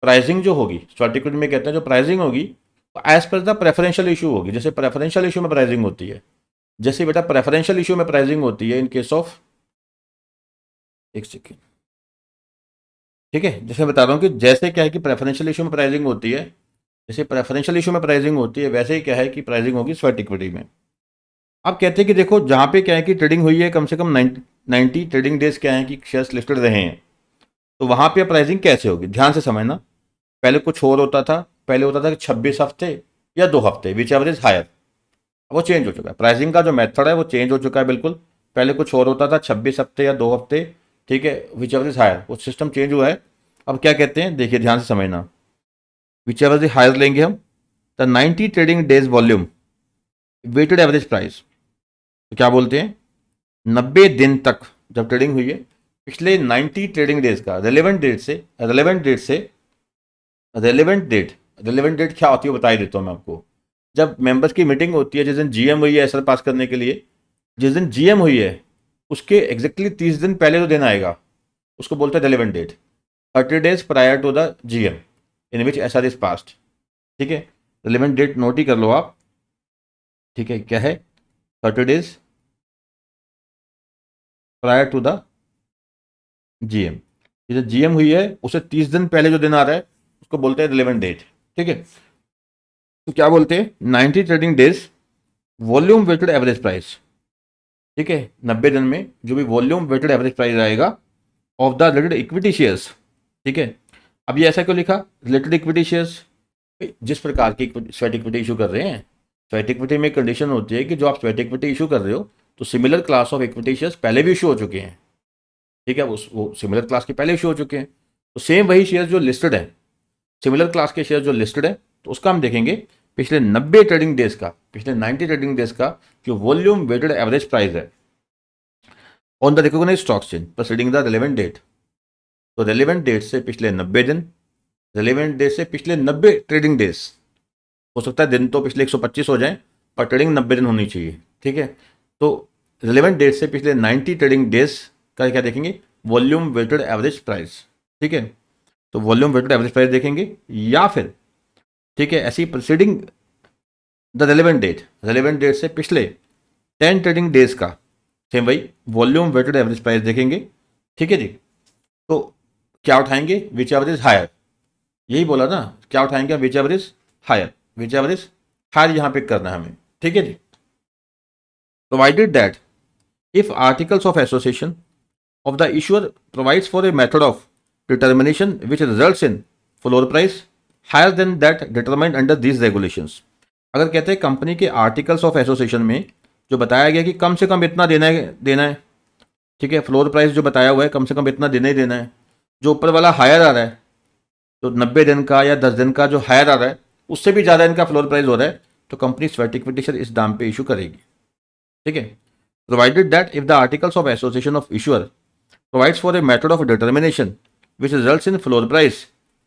प्राइसिंग जो होगी, स्वेट इक्विटी में कहते हैं जो प्राइसिंग होगी तो as per the preferential issue होगी, जैसे प्रेफरेंशियल इशू में प्राइसिंग होती है, जैसे बेटा प्रेफरेंशियल इशू में प्राइसिंग होती है इन केस ऑफ, एक सेकेंड, ठीक है। जैसे बता रहा हूँ कि जैसे क्या है कि प्रेफरेंशियल इशू में प्राइसिंग होती है, जैसे प्रेफरेंशियल इशू में प्राइसिंग होती है वैसे ही क्या है कि प्राइसिंग होगी स्वेट इक्विटी में। अब कहते हैं कि देखो जहाँ पे क्या है कि ट्रेडिंग हुई है कम से कम 90 ट्रेडिंग डेज क्या है कि शेयर्स लिस्टेड रहे हैं, तो वहाँ पे प्राइसिंग कैसे होगी, ध्यान से समझना। पहले कुछ और होता था, पहले होता था कि 26 हफ्ते या 2 हफ्ते, विच एवर इज हायर। वो चेंज हो चुका है, प्राइसिंग का जो मेथड है वो चेंज हो चुका है बिल्कुल। पहले कुछ और होता था 26 हफ्ते या 2 हफ्ते, ठीक है, विच एवर इज हायर, वो सिस्टम चेंज हुआ है। अब क्या कहते हैं, देखिए ध्यान से समझना, विच एवर इज हायर लेंगे हम, the 90 trading days volume weighted average price, तो क्या बोलते हैं 90 दिन तक जब ट्रेडिंग हुई है पिछले 90 ट्रेडिंग डेज का रेलेवेंट डेट से, रेलेवेंट डेट क्या होती है बता ही देता हूँ मैं आपको। जब मेंबर्स की मीटिंग होती है, जिस दिन GM हुई है एसआर पास करने के लिए, जिस दिन GM हुई है उसके एग्जैक्टली 30 दिन पहले जो दिन आएगा उसको बोलते हैं relevant date, 30 days prior to the GM in which SR is passed, ठीक है। रेलेवेंट डेट नोट ही कर लो आप, ठीक है, क्या है 30 days prior to the GM। जैसे GM हुई है उसे 30 दिन पहले जो दिन आ रहा है उसको बोलते हैं रिलेवेंट डेट, ठीक है। तो क्या बोलते हैं 90 trading days volume weighted average price, ठीक है। 90 दिन में जो भी वॉल्यूम वेटेड एवरेज प्राइस आएगा of the related equity shares, ठीक है। अब ये ऐसा क्यों लिखा, रिलेटेड इक्विटी शेयर्स, जिस प्रकार की स्वेट इक्विटी इशू कर रहे हैं, स्वेट इक्विटी में कंडीशन होती है कि जो आप स्वेट इक्विटी इशू कर रहे हो तो similar class of equity shares पहले भी इशू हो चुके हैं, ठीक है, वो सिमिलर क्लास के पहले इशू हो चुके हैं। तो सेम वही शेयर जो लिस्टेड है, सिमिलर क्लास के शेयर जो लिस्टेड है, तो उसका हम देखेंगे पिछले 90 ट्रेडिंग डेज का, पिछले 90 ट्रेडिंग डेज का जो वॉल्यूम वेटेड एवरेज प्राइस है on the recognised stock exchange preceding the relevant date. तो रेलेवेंट डेट से पिछले 90 दिन, रेलेवेंट डेट से पिछले 90 ट्रेडिंग डेज, हो सकता है दिन तो पिछले 125 हो जाए पर ट्रेडिंग 90 दिन होनी चाहिए, ठीक है। तो रिलेवेंट डेट से पिछले 90 ट्रेडिंग डेज का क्या देखेंगे, वॉल्यूम वेटेड एवरेज प्राइस, ठीक है। तो वॉल्यूम वेटेड एवरेज प्राइस देखेंगे, या फिर ठीक है ऐसी प्रीसीडिंग द रेलेवेंट डेट से पिछले 10 ट्रेडिंग डेज का सेम वही वॉल्यूम वेटेड एवरेज प्राइस देखेंगे, ठीक है जी। तो क्या उठाएंगे, विच एवरेज हायर, यही बोला ना, क्या उठाएंगे, which average higher, which average higher यहां पे करना है हमें, ठीक है जी। Provided that if articles of association of the issuer provides for a method of determination which results in floor price higher than that determined under these regulations। अगर कहते हैं कंपनी के आर्टिकल्स ऑफ एसोसिएशन में जो बताया गया कि कम से कम इतना देना है, ठीक है, फ्लोर प्राइस जो बताया हुआ है कम से कम इतना देना ही देना है, जो ऊपर वाला हायर आ रहा है, तो 90 दिन का या 10 दिन का जो हायर आ रहा है उससे भी ज़्यादा इनका फ्लोर प्राइस हो रहा है, तो कंपनी स्वेट इक्विटी शेयर इस दाम पे इशू करेगी, ठीक है। Provided that if the articles of association of issuer provides for a method of determination which results in floor price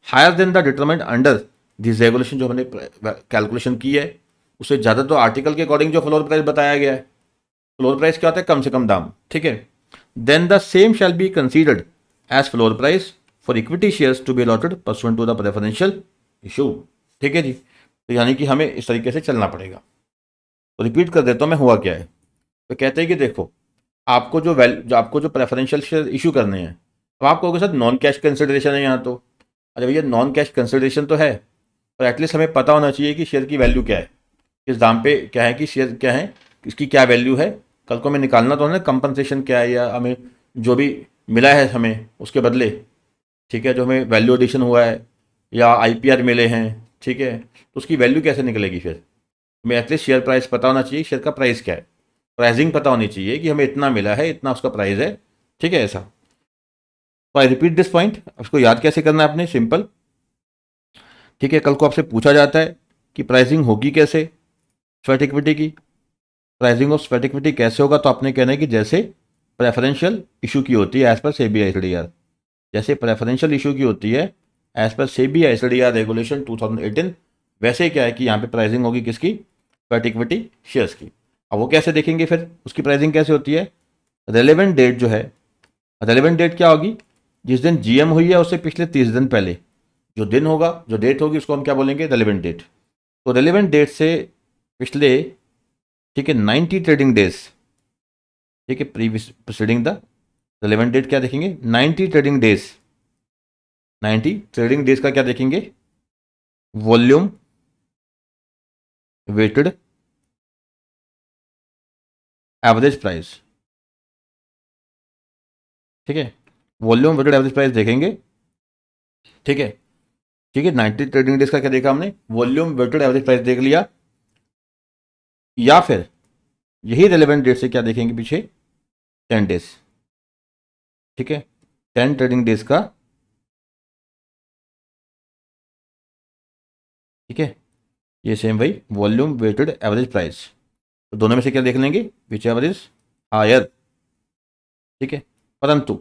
higher than the determined under this regulation, जो हमने calculation की है उससे ज़्यादा, तो आर्टिकल के अकॉर्डिंग जो फ्लोर प्राइस बताया गया है, फ्लोर प्राइस क्या होता है, कम से कम दाम, ठीक है। Then the same shall be considered as floor price for equity shares to be allotted pursuant to the preferential issue, ठीक है जी। तो यानी कि हमें इस तरीके से चलना पड़ेगा। तो रिपीट कर देता हूँ मैं, हुआ क्या है, तो कहते हैं कि देखो आपको जो प्रेफरेंशियल शेयर इशू करने हैं, अब आप कहोगे सर नॉन कैश कंसिडरेशन है यहाँ, तो अच्छा भैया नॉन कैश कंसिडरेशन तो है, पर एटलीस्ट हमें पता होना चाहिए कि शेयर की वैल्यू क्या है, किस दाम पे क्या है, कि शेयर क्या है, इसकी क्या वैल्यू है, कल को हमें निकालना तो है ना कंपनसेशन क्या है, या हमें जो भी मिला है हमें उसके बदले, ठीक है, जो हमें वैल्यू एडिशन हुआ है या IPR मिले हैं, ठीक है, तो उसकी वैल्यू कैसे निकलेगी, फिर हमें एटलीस्ट शेयर प्राइस पता होना चाहिए, शेयर का प्राइस क्या है, प्राइसिंग पता होनी चाहिए कि हमें इतना मिला है, इतना उसका प्राइस है, ठीक है ऐसा। तो आई रिपीट दिस पॉइंट, उसको याद कैसे करना है आपने, सिंपल, ठीक है। कल को आपसे पूछा जाता है कि प्राइसिंग होगी कैसे स्वेट इक्विटी की, प्राइसिंग ऑफ स्वेट इक्विटी कैसे होगा, तो आपने कहना है कि जैसे प्रेफरेंशियल इशू की होती है एज पर सेबी ICDR, जैसे प्रेफरेंशियल इशू की होती है as per SEBI ICDR regulation 2018, वैसे क्या है कि यहाँ पे प्राइसिंग होगी किसकी, स्वेट इक्विटी शेयर्स की। अब वो कैसे देखेंगे, फिर उसकी प्राइसिंग कैसे होती है, रेलेवेंट डेट जो है, रेलेवेंट डेट क्या होगी, जिस दिन GM हुई है उससे पिछले 30 दिन पहले जो दिन होगा, जो डेट होगी उसको हम क्या बोलेंगे, रेलेवेंट डेट। तो रेलेवेंट डेट से पिछले, ठीक है, 90 ट्रेडिंग डेज, ठीक है, previous preceding the relevant date क्या देखेंगे, 90 ट्रेडिंग डेज, 90 ट्रेडिंग डेज का क्या देखेंगे, वॉल्यूम वेटेड एवरेज प्राइस, ठीक है, वॉल्यूम वेटेड एवरेज प्राइस देखेंगे, ठीक है, ठीक है। 90 ट्रेडिंग डेज का क्या देखा हमने, वॉल्यूम वेटेड एवरेज प्राइस देख लिया, या फिर यही रेलेवेंट डेट से क्या देखेंगे पीछे, 10 डेज, ठीक है, 10 ट्रेडिंग डेज का, ठीक है, ये सेम वही वॉल्यूम वेटेड एवरेज प्राइस, तो दोनों में से क्या देख लेंगे, विच एवरेज हायर, ठीक है। परंतु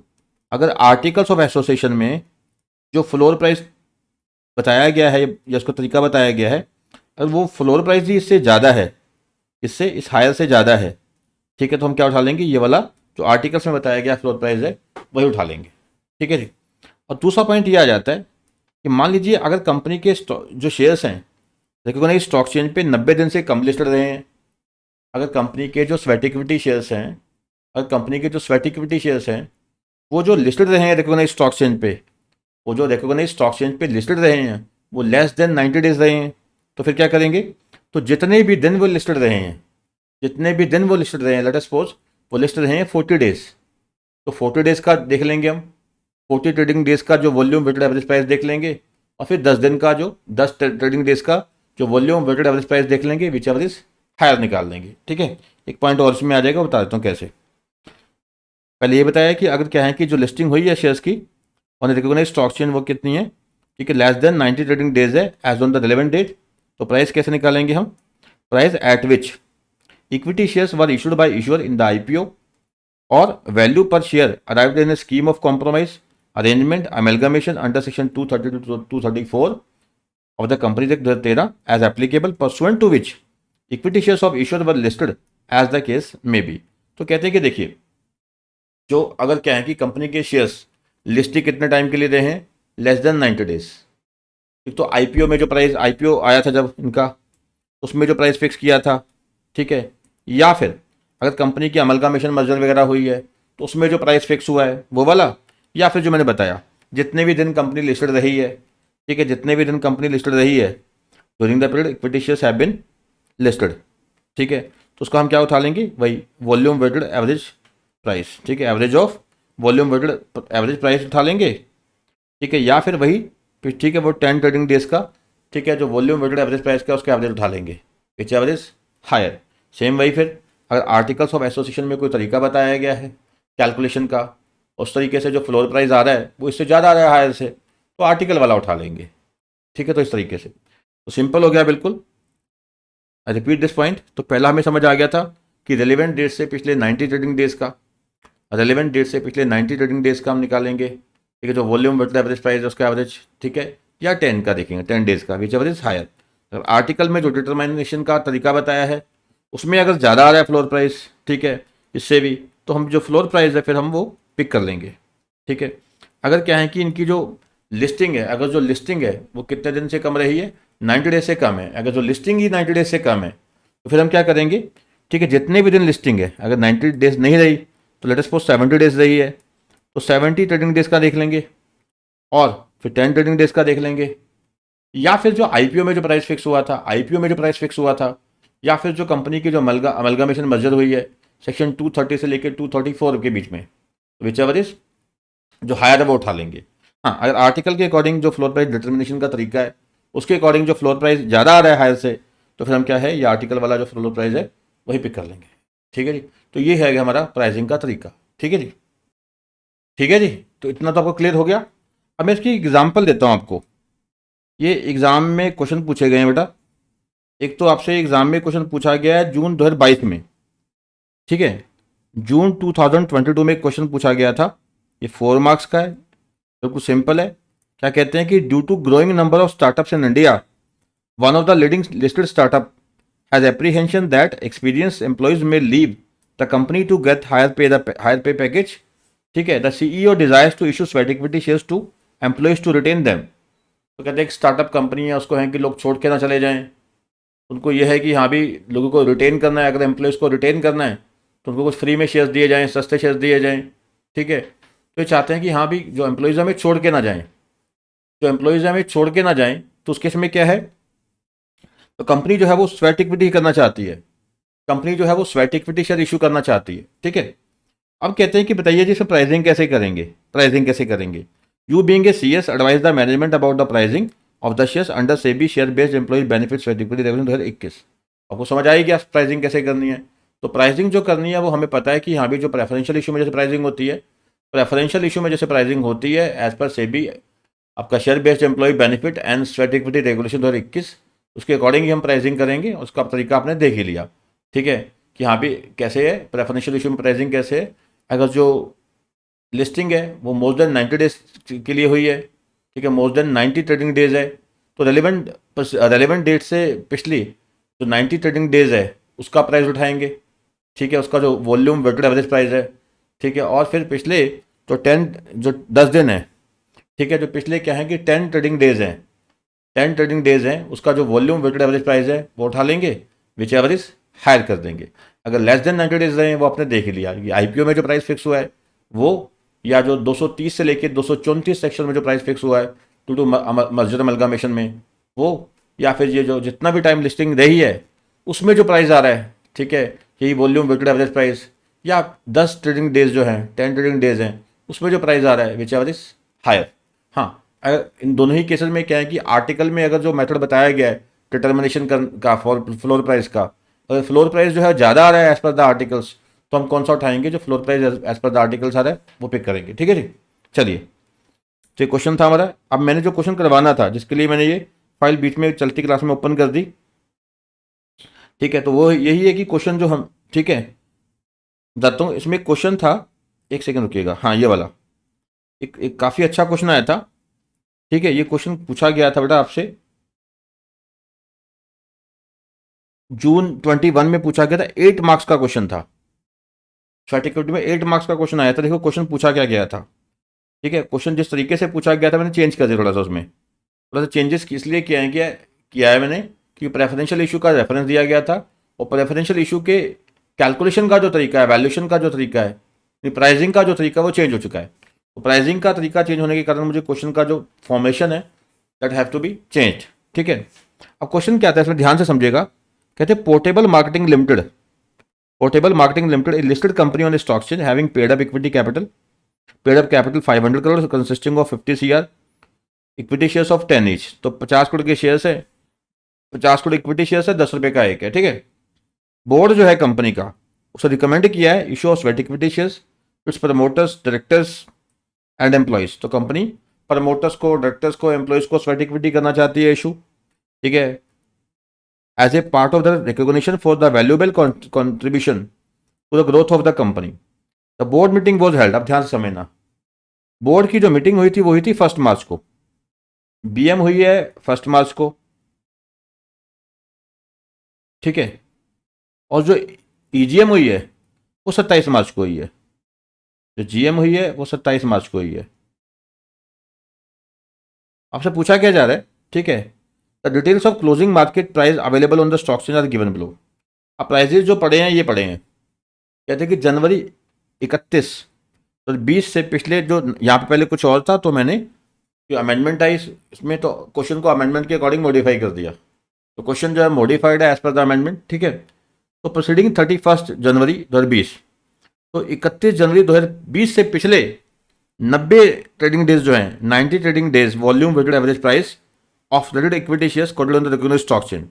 अगर आर्टिकल्स ऑफ एसोसिएशन में जो फ्लोर प्राइस बताया गया है या उसका तरीका बताया गया है, अगर वो फ्लोर प्राइस ही इससे ज़्यादा है, इससे इस हायर से ज़्यादा है, ठीक है, तो हम क्या उठा लेंगे, ये वाला जो आर्टिकल्स में बताया गया फ्लोर प्राइस है वही उठा लेंगे, ठीक है जी। और दूसरा पॉइंट ये आ जाता है कि मान लीजिए अगर कंपनी के जो शेयर्स हैं रिकॉग्नाइज स्टॉक एक्सचेंज पे 90 दिन से कम लिस्टेड रहे हैं, अगर कंपनी के जो स्वेट इक्विटी शेयर्स हैं, अगर कंपनी के जो स्वेट इक्विटी शेयर्स हैं वो जो लिस्टेड रहे हैं रिकॉग्नाइज स्टॉक एक्सचेंज पे, वो जो रिकॉग्नाइज स्टॉक एक्सचेंज पे लिस्टेड रहे हैं वो लेस देन 90 डेज रहे हैं, तो फिर क्या करेंगे, तो जितने भी दिन वो लिस्टेड रहे हैं, जितने भी दिन वो लिस्टेड रहे हैं, लेट अस सपोज वो लिस्टेड रहे हैं 40 डेज, तो 40 डेज का देख लेंगे हम, 40 ट्रेडिंग डेज का जो वॉल्यूम वेटेड एवरेज प्राइस देख लेंगे, और फिर 10 दिन का जो 10 ट्रेडिंग डेज का जो वॉल्यूम वेटेड एवरेज प्राइस देख लेंगे, विच एवरेज हायर निकाल लेंगे, ठीक है। एक पॉइंट और इसमें आ जाएगा, बता देता हूँ कैसे। पहले ये बताया कि अगर क्या है कि जो लिस्टिंग हुई है शेयर्स की ऑन रिकॉग्नाइज स्टॉक एक्सचेंज वो कितनी है, ठीक है, लेस देन 90 ट्रेडिंग डेज है as on the relevant date, तो प्राइस कैसे निकालेंगे हम, price at which equity shares were issued by issuer in the IPO और value per share arrived in a scheme of compromise arrangement amalgamation under section 230 to 234 of the Companies Act 2013 as applicable pursuant to which equity shares of issuer were listed as the case may be। तो कहते हैं कि देखिए, जो अगर क्या है कि कंपनी के शेयर्स लिस्टिंग कितने टाइम के लिए रहे हैं, लेस देन 90 डेज। एक तो आईपीओ में जो प्राइस, आईपीओ आया था जब इनका, उसमें जो प्राइस फिक्स किया था, ठीक है, या फिर अगर कंपनी की अमलगामेशन मर्जर वगैरह हुई है तो उसमें जो प्राइस फिक्स हुआ है वो वाला, या फिर जो मैंने बताया जितने भी दिन कंपनी लिस्टेड रही है, ठीक है, जितने भी दिन कंपनी लिस्टेड रही है during the period equity shares have been listed, ठीक है। तो उसका हम क्या उठा लेंगे, वही वॉल्यूम वेटेड एवरेज प्राइस, ठीक है, average of volume weighted average price उठा लेंगे, ठीक है, या फिर वही, ठीक है, वो 10 ट्रेडिंग डेज का, ठीक है, जो वॉल्यूम वेटेड एवरेज प्राइस का उसका एवरेज उठा लेंगे, विच एवरेज हायर। सेम वही फिर अगर आर्टिकल्स ऑफ एसोसिएशन में कोई तरीका बताया गया है कैलकुलेशन का, उस तरीके से जो फ्लोर प्राइस आ रहा है वो इससे ज़्यादा आ रहा है हायर से, तो आर्टिकल वाला उठा लेंगे, ठीक है। तो इस तरीके से तो सिंपल हो गया बिल्कुल। आई रिपीट दिस पॉइंट, तो पहला हमें समझ आ गया था कि रेलिवेंट डेट से पिछले 90 ट्रेडिंग डेज का, रेलिवेंट डेट से पिछले 90 ट्रेडिंग डेज का हम निकालेंगे, ठीक है, जो वॉल्यूम वेटेड एवरेज प्राइस है उसका एवरेज, ठीक है, या 10 का देखेंगे, 10 डेज का, विच एवरेज हायर। आर्टिकल में जो डिटरमिनेशन का तरीका बताया है उसमें अगर ज़्यादा आ रहा है फ्लोर प्राइस, ठीक है, इससे भी, तो हम जो फ्लोर प्राइस है फिर हम वो पिक कर लेंगे, ठीक है। अगर क्या है कि इनकी जो लिस्टिंग है, अगर जो लिस्टिंग है वो कितने दिन से कम रही है, 90 डेज से कम है, अगर जो लिस्टिंग ही 90 डेज से कम है तो फिर हम क्या करेंगे, ठीक है, जितने भी दिन लिस्टिंग है, अगर 90 डेज नहीं रही तो लेट अस सपोज 70 डेज रही है तो 70 ट्रेडिंग डेज का देख लेंगे, और फिर 10 ट्रेडिंग डेज का देख लेंगे, या फिर जो आईपीओ में जो प्राइस फिक्स हुआ था, आईपीओ में जो प्राइस फिक्स हुआ था, या फिर जो कंपनी की जो अमलगामेशन मर्जर हुई है सेक्शन 230 से लेकर 234 के बीच में, विच एवर इज जो हायर है वो उठा लेंगे। हाँ, अगर आर्टिकल के अकॉर्डिंग जो फ्लोर प्राइस डिटर्मिनेशन का तरीका है उसके अकॉर्डिंग जो फ्लोर प्राइस ज़्यादा आ रहा है हायर से, तो फिर हम क्या है, ये आर्टिकल वाला जो फ्लोर प्राइस है वही पिक कर लेंगे, ठीक है जी। तो ये है हमारा प्राइसिंग का तरीका, ठीक है जी, ठीक है जी। तो इतना तो आपको क्लियर हो गया। अब मैं इसकी एग्जाम्पल देता हूँ आपको। ये एग्ज़ाम में क्वेश्चन पूछे गए हैं बेटा। एक तो आपसे एग्ज़ाम में क्वेश्चन पूछा गया है जून 2022 में, ठीक है, जून 2022 में क्वेश्चन पूछा गया था। ये 4 मार्क्स का है, बिल्कुल सिंपल है। क्या कहते हैं कि due to growing number of startups in India, one of the leading listed startup has apprehension that experience employees may leave the company to get higher pay package, ठीक है, the CEO desires to issue sweat equity shares to employees to retain them. तो कहते हैं एक startup company है, उसको है कि लोग छोड़ के ना चले जाएं, उनको यह है कि हाँ भी लोगों को रिटेन करना है, अगर एम्प्लॉयज़ को रिटेन करना है तो उनको कुछ फ्री में शेयर्स दिए जाएं, सस्ते शेयर्स दिए जाएं, ठीक है। तो ये चाहते हैं कि हाँ भी जो एम्प्लॉयज़ हमें छोड़ के ना जाएं, जो एम्प्लॉयज़ हमें छोड़ के ना जाएं, तो उस केस में क्या है, तो कंपनी जो है वो स्वेट इक्विटी करना चाहती है, कंपनी जो है वो स्वेट इक्विटी शेयर इशू करना चाहती है, ठीक है। अब कहते हैं कि बताइए जी इसमें प्राइसिंग कैसे करेंगे, प्राइसिंग कैसे करेंगे। You being a CS advise the management about the pricing of the shares under SEBI share based employee benefit sweat equity regulation 2021। आपको समझ आएगी क्या प्राइसिंग कैसे करनी है। तो प्राइसिंग जो करनी है वो हमें पता है कि हाँ भी जो प्रेफरेंशियल इशू में जैसे प्राइसिंग होती है, प्रेफरेंशियल इशू में जैसे प्राइसिंग होती है एज पर सेबी आपका share based employee benefit and sweat equity regulation 2021, उसके अकॉर्डिंग ही हम प्राइसिंग करेंगे। उसका तरीका आपने देख ही लिया, ठीक है, कि हाँ भी कैसे है प्रेफरेंशियल इशू में प्राइसिंग कैसे है। अगर जो लिस्टिंग है वो मोर देन 90 डेज के लिए हुई है, ठीक है, मोर देन 90 ट्रेडिंग डेज है, तो रेलिवेंट डेट से पिछली जो 90 ट्रेडिंग डेज है उसका प्राइस उठाएंगे, ठीक है, उसका जो वॉल्यूम वेटेड एवरेज प्राइस है, ठीक है, और फिर पिछले जो 10 दिन है, ठीक है, जो पिछले क्या है कि 10 ट्रेडिंग डेज हैं, 10 ट्रेडिंग डेज हैं, उसका जो वॉल्यूम वेटेड एवरेज प्राइस है वो उठा लेंगे, विच एवरेज हायर कर देंगे। अगर लेस देन 90 डेज रहे हैं वो आपने देख लिया कि आईपीओ में जो प्राइस फिक्स हुआ है वो, या जो 230 से लेकर 234 सेक्शन में जो प्राइस फिक्स हुआ है टू टू मर्जर अमलगामेशन में वो, या फिर ये जो जितना भी टाइम लिस्टिंग रही है उसमें जो प्राइस आ रहा है, ठीक है, यही वॉल्यूम वेटेड एवरेज प्राइस, या 10 ट्रेडिंग डेज जो हैं, 10 ट्रेडिंग डेज हैं, उसमें जो प्राइस आ रहा है विच एवरेज हायर। हाँ, अगर इन दोनों ही केसेस में क्या है कि आर्टिकल में अगर जो मेथड बताया गया है डिटर्मिनेशन का फ्लोर प्राइस का, अगर फ्लोर प्राइस जो है ज़्यादा आ रहा है एज पर द आर्टिकल्स, तो हम कौन सा उठाएंगे, जो floor price as per the articles आ रहा है वो पिक करेंगे, ठीक है जी। चलिए, तो ये क्वेश्चन था हमारा। अब मैंने जो क्वेश्चन करवाना था जिसके लिए मैंने ये फाइल बीच में चलती क्लास में ओपन कर दी, ठीक है, तो वो यही है कि क्वेश्चन जो हम, ठीक है, बताता हूँ। इसमें क्वेश्चन था, एक सेकंड रुकिएगा, हाँ ये वाला एक काफ़ी अच्छा क्वेश्चन आया था, ठीक है। ये क्वेश्चन पूछा गया था बेटा आपसे जून 21 में पूछा गया था, 8 मार्क्स का क्वेश्चन था, स्वेट इक्विटी में 8 मार्क्स का क्वेश्चन आया था। देखो क्वेश्चन पूछा क्या गया था, ठीक है। क्वेश्चन जिस तरीके से पूछा गया था मैंने चेंज कर दिया थोड़ा सा, उसमें थोड़ा सा चेंजेस इसलिए किया है मैंने कि प्रेफरेंशियल इशू का रेफरेंस दिया गया था, और प्रेफरेंशियल इशू के कैलकुलेशन का जो तरीका है, वैल्यूएशन का जो तरीका है, प्राइसिंग का जो तरीका है वो चेंज हो चुका है। तो प्राइसिंग का तरीका चेंज होने के कारण मुझे क्वेश्चन का जो फॉर्मेशन है that have to be change, ठीक है। अब क्वेश्चन क्या आता है इसमें ध्यान से समझिएगा। कहते हैं portable marketing limited, portable marketing limited A listed company on stock exchange having paid up equity capital, paid up capital 500 crore consisting of 50 CR, equity shares of 10 each. तो 50 करोड़ के शेयर्स है, 50 करोड़ इक्विटी शेयर्स है, 10 रुपये का एक है, ठीक है। बोर्ड जो है कंपनी का उसे रिकमेंड किया है issue of sweat equity shares its promoters, directors and employees. तो कंपनी प्रमोटर्स को, डायरेक्टर्स को, एम्प्लॉइज को स्वेट इक्विटी करना चाहती है इशू, ठीक है, as a part of the recognition for the valuable contribution to the growth of the company. The board meeting was held, अब ध्यान से समझना, बोर्ड की जो मीटिंग हुई थी वो हुई थी 1 मार्च को, बीएम हुई है 1 मार्च को, ठीक है। और जो ईजीएम हुई है वो 27 मार्च को हुई है, जो जीएम हुई है वो 27 मार्च को हुई है। आपसे पूछा क्या जा रहा है, ठीक है, the details of closing market price available on the stock exchange are given below. अब प्राइजेज जो पड़े हैं ये पड़े हैं, कहते हैं कि जनवरी 31 तो 20 से पिछले जो यहाँ पे पहले कुछ और था, तो मैंने जो अमेंडमेंट आई इसमें तो क्वेश्चन को अमेंडमेंट के अकॉर्डिंग मॉडिफाई कर दिया, तो क्वेश्चन जो है मॉडिफाइड है एज पर द अमेंडमेंट, ठीक है। तो प्रोसीडिंग 31 जनवरी 2020, तो 31 जनवरी 2020 से पिछले 90 ट्रेडिंग डेज जो हैं, 90 trading days volume weighted average price of rated equity shares quoted on the recognised stock exchange.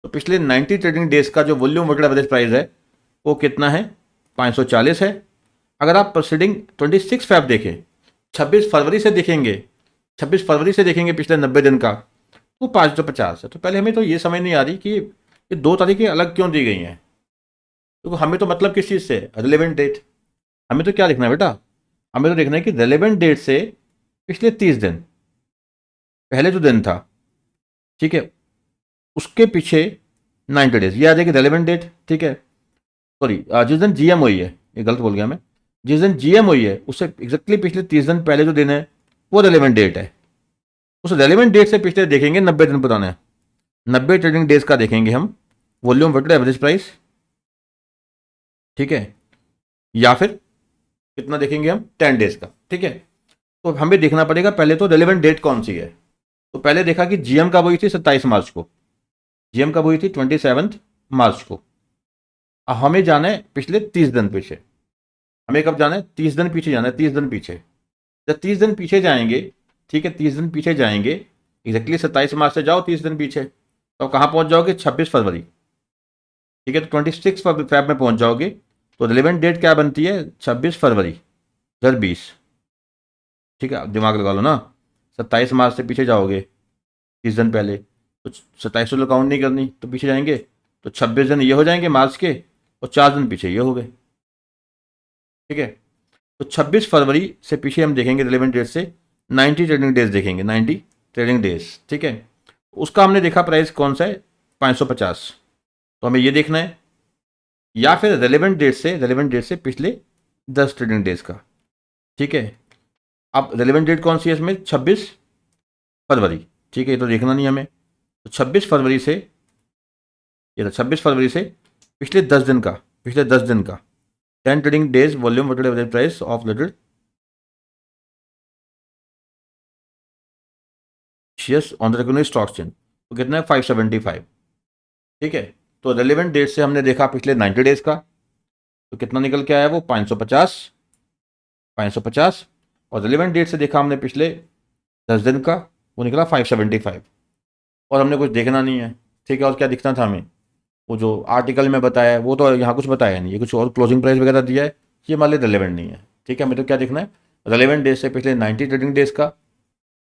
तो पिछले 90 ट्रेडिंग डेज का जो वॉल्यूम वेटेड एवरेज प्राइस है वो कितना है, 540 है। अगर आप प्रोसीडिंग 26 फैब देखें, 26 फरवरी से देखेंगे, 26 फरवरी से देखेंगे पिछले 90 दिन का, तो 550 है। तो पहले हमें तो ये समझ नहीं आ रही कि ये 2 तारीखें अलग क्यों दी गई हैं, तो हमें तो मतलब किस चीज़ से, रिलेवेंट डेट। हमें तो क्या लिखना है बेटा, हमें तो देखना है कि रेलेवेंट डेट से पिछले 30 दिन, पहले जो दिन था, ठीक है, उसके पीछे 90 डेज, ये आ जाएगी रेलेवेंट डेट, ठीक है। सॉरी, जिस दिन जीएम हुई है, ये गलत बोल गया मैं, जिस दिन जीएम हुई है उससे एग्जैक्टली पिछले 30 दिन पहले जो दिन है वो रेलेवेंट डेट है। उस रेलेवेंट डेट से पिछले देखेंगे 90 दिन पुराने, 90 ट्रेडिंग डेज का देखेंगे हम वॉल्यूम वेटेड एवरेज प्राइस, ठीक है, या फिर कितना देखेंगे हम 10 डेज का, ठीक है। तो हमें देखना पड़ेगा पहले तो रेलेवेंट डेट कौन सी है। तो पहले देखा कि जीएम कब हुई थी, 27 मार्च को, जीएम कब हुई थी, 27 मार्च को। अब हमें जाना है पिछले 30 दिन पीछे, हमें कब जाना है, 30 दिन पीछे जाना है, 30 दिन पीछे। जब 30 दिन पीछे जाएंगे, ठीक है, 30 दिन पीछे जाएंगे, एग्जैक्टली 27 मार्च से जाओ 30 दिन पीछे, तो कहाँ पहुँच जाओगे, 26 फरवरी, ठीक है। तो 26 फैब में पहुँच जाओगे, तो रिलेवेंट डेट क्या बनती है, 26 फरवरी 2020, ठीक है। आप दिमाग लगा लो ना, 27 मार्च से पीछे जाओगे 30 दिन पहले, तो 27 तो काउंट नहीं करनी, तो पीछे जाएंगे तो 26 दिन ये हो जाएंगे मार्च के, और 4 दिन पीछे ये हो गए, ठीक है। तो 26 फरवरी से पीछे हम देखेंगे रिलेवेंट डेट से 90 ट्रेडिंग डेज देखेंगे, 90 ट्रेडिंग डेज, ठीक है। उसका हमने देखा प्राइस कौन सा है, 550, तो हमें ये देखना है, या फिर रेलेवेंट डेट से पिछले 10 ट्रेडिंग डेज का, ठीक है। अब रेलेवेंट डेट कौन सी है इसमें, 26 फरवरी, ठीक है, ये तो देखना नहीं हमें। तो 26 फरवरी से, ये 26 फरवरी से पिछले 10 दिन का, पिछले 10 दिन का 10 trading days volume weighted average price of listed shares on the recognised stock exchange, तो कितना है 575, ठीक है। तो रेलेवेंट डेट से हमने देखा पिछले 90 डेज का, तो कितना निकल के आया वो 550, 550, और रेलेवेंट डेट से देखा हमने पिछले 10 दिन का, वो निकला 575, और हमने कुछ देखना नहीं है, ठीक है। और क्या दिखना था हमें, वो जो आर्टिकल में बताया है वो तो यहाँ कुछ बताया नहीं, ये कुछ और क्लोजिंग प्राइस वगैरह दिया है, ये हमारे लिए रेलेवेंट नहीं है, ठीक है। हमें तो क्या देखना है, रेलेवेंट डेट से पिछले 90 ट्रेडिंग डेज का,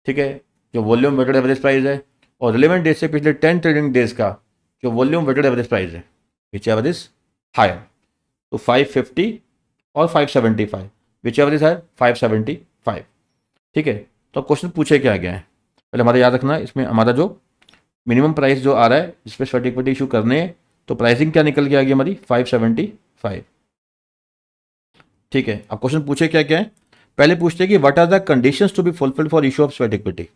ठीक है, जो वॉल्यूम वेटेड एवरेज प्राइस है, और रेलेवेंट डेट से पिछले 10 ट्रेडिंग डेज का जो वॉल्यूम वेटेड एवरेज प्राइस है, विच एवर इज हायर। तो 550 और 575, विच एवर इज हायर 575, ठीक है। तो क्वेश्चन पूछे क्या गया है, पहले हमारा याद रखना है, इसमें हमारा जो मिनिमम प्राइस जो आ रहा है जिस पर स्वेट इक्विटी इशू करने हैं, तो प्राइसिंग क्या निकल के आ गई हमारी 575। ठीक है, अब क्वेश्चन पूछे क्या क्या है। पहले पूछते हैं कि what are the conditions to be fulfilled for issue of sweat equity.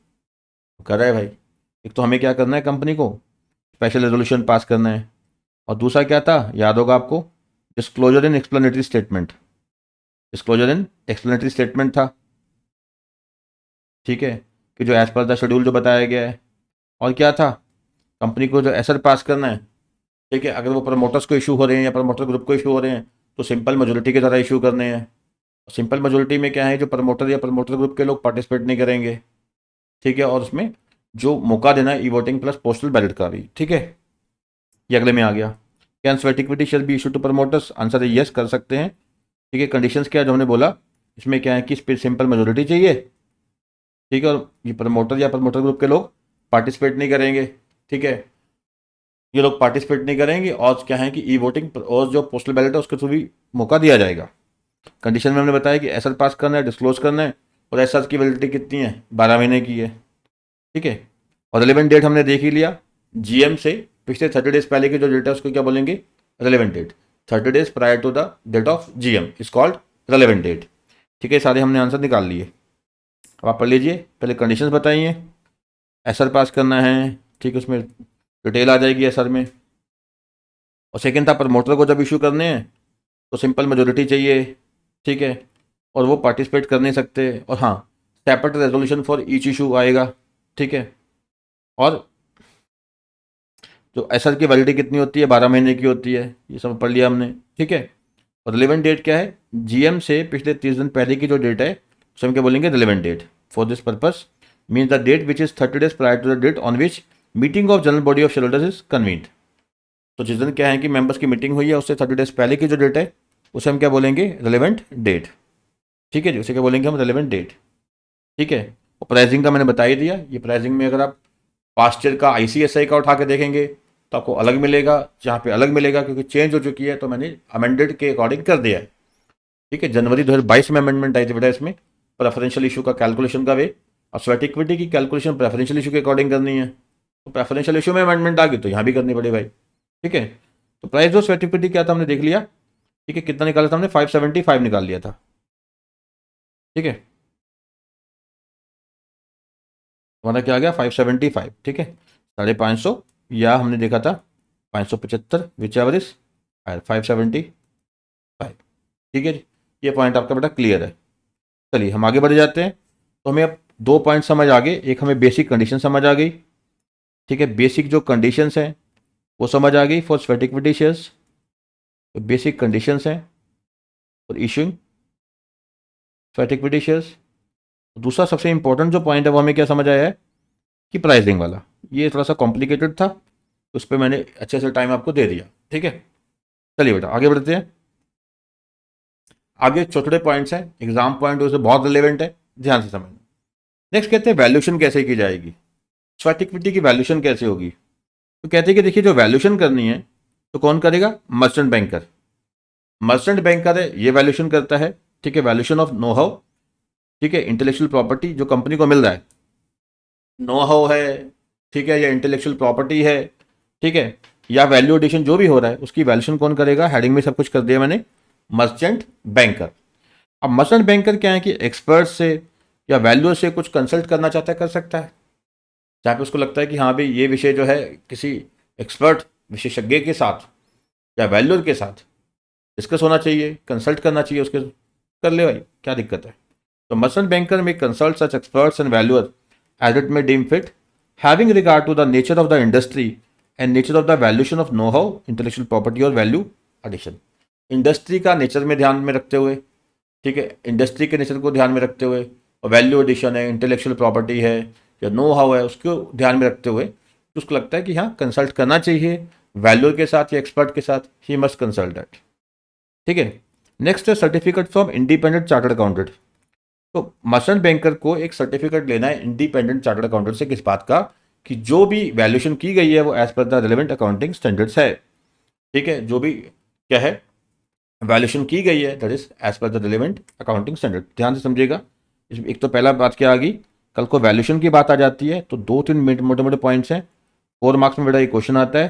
कर रहा है भाई, एक तो हमें क्या करना है, कंपनी को स्पेशल रेजोल्यूशन पास करना है, और दूसरा क्या था, याद होगा आपको, डिस्क्लोजर इन एक्सप्लेनेटरी स्टेटमेंट। डिस्क्लोजर इन एक्सप्लेनेटरी स्टेटमेंट था, ठीक है, कि जो एज पर द शेड्यूल जो बताया गया है। और क्या था, कंपनी को जो एसर पास करना है, ठीक है, अगर वो प्रमोटर्स को इशू हो रहे हैं या प्रमोटर ग्रुप को इशू हो रहे हैं तो सिंपल मेजोरिटी के द्वारा इशू करने हैं। सिंपल मेजोरिटी में क्या है, जो प्रमोटर या प्रमोटर ग्रुप के लोग पार्टिसिपेट नहीं करेंगे, ठीक है, और उसमें जो मौका देना है e voting plus postal ballot का भी, ठीक है। ये अगले में आ गया, can sweat equity shall be issue to promoters, answer है यस, कर सकते हैं, ठीक है। कंडीशंस क्या है जो हमने बोला, इसमें क्या है कि इस पर सिंपल मेजोरिटी चाहिए, ठीक है, और ये प्रमोटर या प्रमोटर ग्रुप के लोग पार्टिसिपेट नहीं करेंगे, ठीक है, ये लोग पार्टिसिपेट नहीं करेंगे, और क्या है कि ई वोटिंग और जो पोस्टल बैलेट है उसके थ्रू भी मौका दिया जाएगा। कंडीशन में हमने बताया कि एसआर पास करना है, डिस्क्लोज करना है, और एसआर की वैलिडिटी कितनी है, 12 महीने की है, ठीक है। और रिलेवेंट डेट हमने देख ही लिया, जीएम से पिछले 30 डेज पहले की जो डेट है उसको क्या बोलेंगे, relevant date. 30 days prior to the date of GM is called relevant date, ठीक है। सारे हमने आंसर निकाल लिए। अब आप पढ़ लीजिए, पहले कंडीशंस बताइए, एसआर पास करना है, ठीक है, उसमें डिटेल आ जाएगी एसआर में। और सेकेंड था, प्रमोटर को जब इशू करने हैं तो सिंपल मेजोरिटी चाहिए, ठीक है, और वो पार्टिसिपेट कर नहीं सकते, और हाँ, separate resolution for each issue आएगा, ठीक है। और जो एसआर की वैलिडिटी कितनी होती है, 12 महीने की होती है, ये सब पढ़ लिया हमने, ठीक है। और रिलेवेंट डेट क्या है, जीएम से पिछले 30 दिन पहले की जो डेट है उसे हम क्या बोलेंगे, relevant date. For this purpose means the date which is 30 days prior to the date on which meeting of general body of shareholders is convened. तो जिस दिन क्या है कि मेंबर्स की मीटिंग हुई है उससे 30 डेज पहले की जो डेट है उसे हम क्या बोलेंगे, रिलेवेंट डेट, ठीक है जी, उसे क्या बोलेंगे हम, रिलेवेंट डेट, ठीक है। और प्राइसिंग का मैंने बता ही दिया, ये प्राइसिंग में अगर आप पास्ट ईयर का आईसीएसआई का उठा के देखेंगे तो आपको अलग मिलेगा, जहाँ पे अलग मिलेगा क्योंकि चेंज हो चुकी है, तो मैंने अमेंडेड के अकॉर्डिंग कर दिया है, ठीक है। जनवरी 2022 में अमेंडमेंट आई थी बेटा, इसमें प्रेफरेंशियल इशू का कैलकुलेशन का वे, और स्वेट इक्विटी की कैलकुलेशन प्रेफरेंशियल इशू के अकॉर्डिंग करनी है, तो प्रेफरेंशियल इशू में अमेंडमेंट आ गई तो यहाँ भी करनी पड़ी भाई, ठीक है। तो प्राइस ऑफ स्वेट इक्विटी क्या था हमने देख लिया, ठीक है, कितना निकाला था हमने, 575 निकाल लिया था, ठीक है। हमारा क्या आ गया, 575, ठीक है, 550, या हमने देखा था 575, विच एवर इज 575, ठीक है जी। ये पॉइंट आपका बेटा क्लियर है। चलिए हम आगे बढ़ जाते हैं। तो हमें अब दो पॉइंट समझ आ गए, एक हमें बेसिक कंडीशन समझ आ गई, ठीक है, बेसिक जो कंडीशंस हैं वो समझ आ गई फॉर स्वेट इक्विटी शेयर्स, तो बेसिक कंडीशंस हैं for issuing sweat equity shares. दूसरा सबसे इंपॉर्टेंट जो पॉइंट है वो हमें क्या समझ आया है कि प्राइसिंग वाला, ये थोड़ा सा कॉम्प्लिकेटेड था, उस पर मैंने अच्छे से टाइम आपको दे दिया, ठीक है। चलिए बेटा आगे बढ़ते हैं। आगे छोटे छोटे पॉइंट्स हैं, एग्जाम पॉइंट उससे बहुत रिलेवेंट है, ध्यान से समझना। नेक्स्ट कहते हैं वैल्यूशन कैसे की जाएगी, स्वेट इक्विटी की वैल्यूशन कैसे होगी। तो कहते हैं कि देखिए, जो वैल्यूशन करनी है तो कौन करेगा, मर्चेंट बैंकर। मर्चेंट बैंकर है ये वैल्यूशन करता है, ठीक है, वैल्यूशन ऑफ नो हाउ, ठीक है, इंटेलेक्चुअल प्रॉपर्टी जो कंपनी को मिल रहा है, नो हाउ है, ठीक है, या इंटेलेक्चुअल प्रॉपर्टी है, ठीक है, या वैल्यू एडिशन जो भी हो रहा है उसकी वैल्यूशन कौन करेगा, हेडिंग में सब कुछ कर दिया मैंने, मर्चेंट बैंकर। अब मर्चेंट बैंकर क्या है कि एक्सपर्ट से या वैल्यूअर से कुछ कंसल्ट करना चाहता है, कर सकता है, जहाँ पे उसको लगता है कि हाँ भाई ये विषय जो है किसी एक्सपर्ट विशेषज्ञ के साथ या वैल्यूअर के साथ डिस्कस होना चाहिए, कंसल्ट करना चाहिए उसके, कर ले भाई, क्या दिक्कत है। तो merchant banker may consult such experts and valuer as it may deem fit, having regard to the nature of the industry and nature of the valuation of know how, intellectual property और value addition. Industry का nature में ध्यान में रखते हुए, ठीक है, industry के नेचर को ध्यान में रखते हुए, और वैल्यू एडिशन है, इंटेलेक्चुअल प्रॉपर्टी है या नो हाउ है, उसको ध्यान में रखते हुए तो उसको लगता है कि हाँ कंसल्ट करना चाहिए वैल्यूअर के साथ या एक्सपर्ट के साथ, ही मस्ट कंसल्ट दैट, ठीक है। नेक्स्ट है certificate from independent chartered accountant. तो मर्चेंट बैंकर को एक सर्टिफिकेट लेना है इंडिपेंडेंट चार्टर्ड अकाउंटेंट से, किस बात का, कि जो भी वैल्यूएशन की गई है वो as per the relevant accounting standards है, ठीक है, जो भी क्या है वैल्यूएशन की गई है that is as per the relevant accounting standard. ध्यान से समझिएगा, इसमें एक तो पहला बात क्या आ गई, कल को वैल्यूएशन की बात आ जाती है तो 2-3 मोटे मोटे पॉइंट्स हैं, 4 मार्क्स में बेटा ये क्वेश्चन आता है।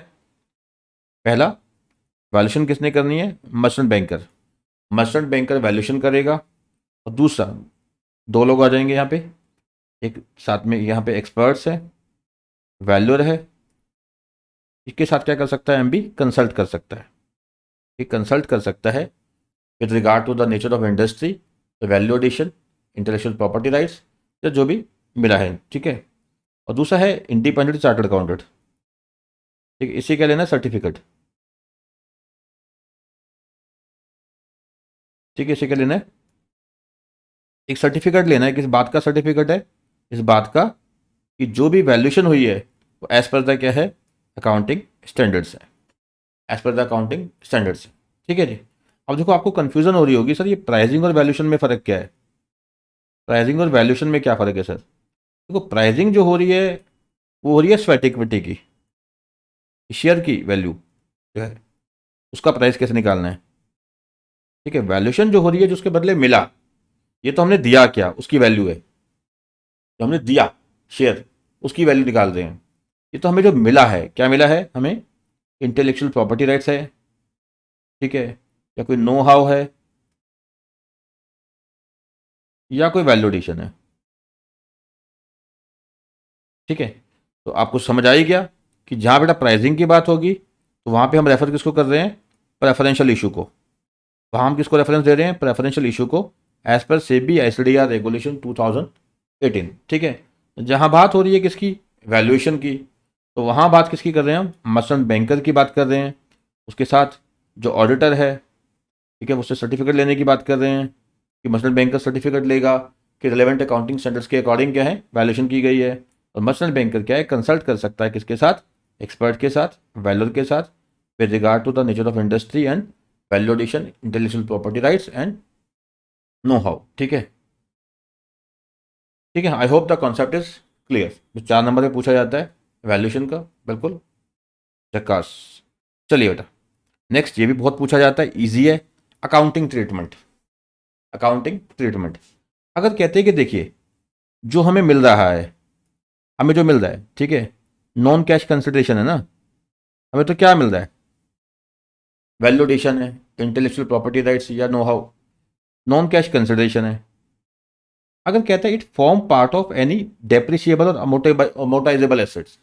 पहला, वैल्यूएशन किसने करनी है, merchant banker. Merchant banker valuation करेगा, और दूसरा 2 लोग आ जाएंगे यहाँ पे, एक साथ में यहाँ पे एक्सपर्ट्स है, वैल्यूअर है, इसके साथ क्या कर सकता है, एमबी कंसल्ट कर सकता है। ये कंसल्ट कर सकता है with regard to the nature of industry, the value addition, intellectual property rights, या जो भी मिला है, ठीक है। और दूसरा है इंडिपेंडेंट चार्टर्ड अकाउंटेंट, ठीक है, इसी क्या लेना है, सर्टिफिकेट, ठीक है, इसी क्या लेना है, एक सर्टिफिकेट लेना है। किस बात का सर्टिफिकेट है, इस बात का कि जो भी वैल्यूएशन हुई है वो एज पर द क्या है, अकाउंटिंग स्टैंडर्ड्स है, as per the accounting standards है, ठीक है जी। अब देखो आपको कंफ्यूजन हो रही होगी, सर ये प्राइसिंग और वैल्यूएशन में फ़र्क क्या है, प्राइसिंग और वैल्यूएशन में क्या फ़र्क है सर। देखो प्राइसिंग जो हो रही है वो हो रही है स्वेट इक्विटी की, शेयर की वैल्यू जो है उसका प्राइस कैसे निकालना है, ठीक है। वैल्यूएशन जो हो रही है जो उसके बदले मिला, ये तो हमने दिया क्या, उसकी वैल्यू है, जो हमने दिया शेयर उसकी वैल्यू निकाल रहे हैं। ये तो हमें जो मिला है, क्या मिला है हमें, इंटेलेक्चुअल प्रॉपर्टी राइट्स है, ठीक है, या कोई नो हाउ है, या कोई वैल्यूएशन है, ठीक है। तो आपको समझ आ ही गया कि जहाँ बेटा प्राइसिंग की बात होगी तो वहाँ पे हम रेफर किसको कर रहे हैं, प्रेफरेंशियल इशू को। वहाँ हम किसको रेफरेंस दे रहे हैं, प्रेफरेंशियल इशू को, as per SEBI SDR regulation 2018, ठीक है। जहाँ बात हो रही है किसकी, वैल्यूएशन की, तो वहाँ बात किसकी कर रहे हैं हम, मर्चेंट बैंकर की बात कर रहे हैं, उसके साथ जो ऑडिटर है, ठीक है, उससे सर्टिफिकेट लेने की बात कर रहे हैं कि मर्चेंट बैंकर सर्टिफिकेट लेगा कि रिलेवेंट अकाउंटिंग स्टैंडर्ड्स के अकॉर्डिंग क्या है वैल्यूएशन की गई है। और मर्चेंट बैंकर क्या है, कंसल्ट कर सकता है किसके साथ, एक्सपर्ट के साथ, वैल्यूअर के साथ, with regard to the nature of industry and value addition, intellectual property rights and know how, ठीक है, ठीक है। I hope the concept is clear. जो 4 नंबर में पूछा जाता है वैल्यूएशन का, बिल्कुल झक्कास। चलिए बेटा नेक्स्ट, ये भी बहुत पूछा जाता है, इजी है, अकाउंटिंग ट्रीटमेंट। अकाउंटिंग ट्रीटमेंट अगर कहते हैं कि देखिए जो हमें मिल रहा है, हमें जो मिल रहा है, ठीक है, नॉन कैश कंसिडरेशन है ना, हमें तो क्या मिल रहा है, वैल्यूएशन है, इंटेलेक्चुअल प्रॉपर्टी राइट्स या know how, non cash consideration है। अगर कहता है it form part of any depreciable और अमोटाइजेबल एसेट्स,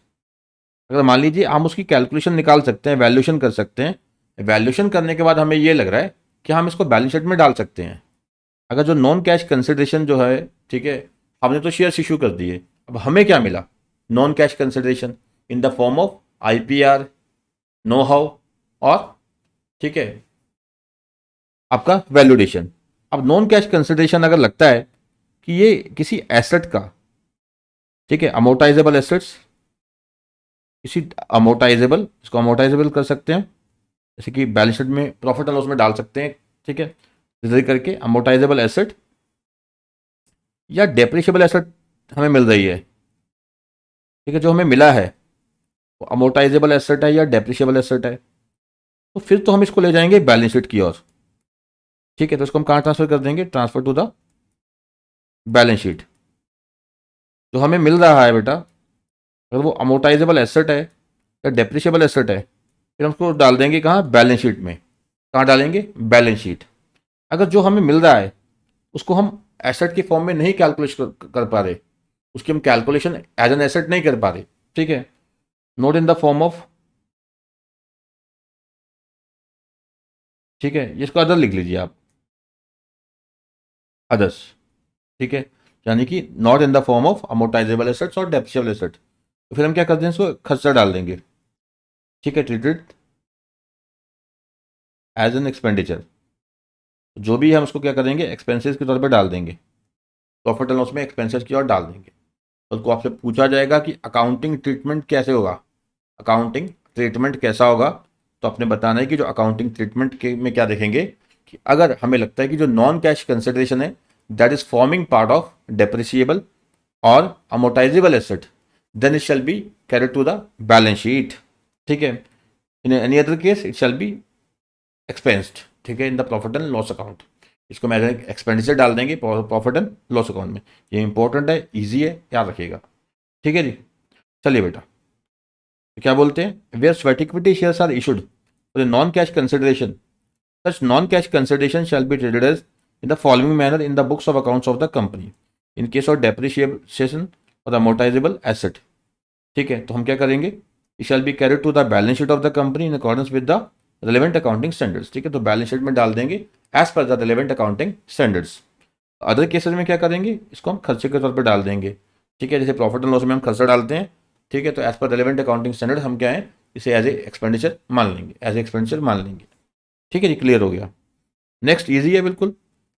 अगर मान लीजिए हम उसकी कैलकुलेशन निकाल सकते हैं, वैल्यूएशन कर सकते हैं, वैल्यूएशन करने के बाद हमें ये लग रहा है कि हम इसको बैलेंस शीट में डाल सकते हैं। अगर जो नॉन कैश कंसिडरेशन जो है, ठीक है, हमने तो शेयर्स इशू कर दिए, अब हमें क्या मिला, non cash consideration in the form of IPR, no how, और ठीक है आपका वैल्यूएशन। अब नॉन कैश कंसिडरेशन अगर लगता है कि ये किसी एसेट का, ठीक है, अमोटाइजेबल एसेट्स, किसी अमोटाइजेबल, इसको अमोटाइजेबल कर सकते हैं, जैसे कि बैलेंस शीट में प्रॉफिट एंड लॉस में डाल सकते हैं, ठीक है, इधर करके अमोटाइजेबल एसेट या डेप्रिशिएबल एसेट हमें मिल रही है, ठीक है, जो हमें मिला है वो अमोटाइजेबल एसेट है या डेप्रिशिएबल एसेट है, तो फिर तो हम इसको ले जाएंगे बैलेंस शीट की ओर, ठीक है। तो इसको हम कहाँ ट्रांसफर कर देंगे, transfer to the balance sheet. जो हमें मिल रहा है बेटा, अगर वो अमोटाइजेबल एसेट है या डेप्रिशिएबल एसेट है, फिर हम उसको डाल देंगे कहाँ, बैलेंस शीट में। कहाँ डालेंगे, बैलेंस शीट। अगर जो हमें मिल रहा है उसको हम एसेट की फॉर्म में नहीं कैलकुलेट कर पा रहे, उसकी हम कैलकुलेशन एज एन एसेट नहीं कर पा रहे, ठीक है, note in the form of, ठीक है, इसको अदर लिख लीजिए आप, अदर्स, ठीक है, यानी कि not in the form of amortisable assets और डेप्रिशिएबल एसेट। तो फिर हम क्या करते हैं, इसको खर्चा डाल देंगे, ठीक है, ट्रीटेड एज एन एक्सपेंडिचर। जो भी हम उसको क्या करेंगे, एक्सपेंसेस के तौर पर डाल देंगे, प्रॉफिट एंड लॉस में एक्सपेंसेस की ओर डाल देंगे। तो उसको आपसे पूछा जाएगा कि अकाउंटिंग ट्रीटमेंट कैसे होगा, अकाउंटिंग ट्रीटमेंट कैसा होगा, तो आपने बताना है कि जो अकाउंटिंग ट्रीटमेंट के में क्या देखेंगे कि अगर हमें लगता है कि जो नॉन कैश कंसिडरेशन है that is forming part of depreciable और amortisable asset, then it shall be carried to the balance sheet, ठीक है। In any other case it shall be expensed, ठीक है, in the profit and loss account. इसको मैं expenditure डाल देंगे profit and loss account में। ये इंपॉर्टेंट है, ईजी है, याद रखिएगा, ठीक है जी। चलिए बेटा, तो क्या बोलते हैं, where sweat equity shares are issued for non cash consideration, Such non-cash consideration shall be treated as in the following manner in the books of accounts of the company. In case of depreciation or amortizable asset. ठीक है, तो हम क्या करेंगे, it shall be carried to the balance sheet of the company in accordance with the relevant accounting standards. ठीक है, तो balance sheet में डाल देंगे as per the relevant accounting standards. Other cases में क्या करेंगे, इसको हम खर्चे के तौर पर डाल देंगे. ठीक है, जैसे प्रॉफिट एंड लॉस में हम खर्चा डालते हैं. ठीक है, तो as per relevant accounting standard हम क्या है, इसे एज ए एक्सपेंडिचर मान लेंगे, एज ए एक्सपेंडिचर मान लेंगे. ठीक है जी, क्लियर हो गया. नेक्स्ट ईजी है बिल्कुल.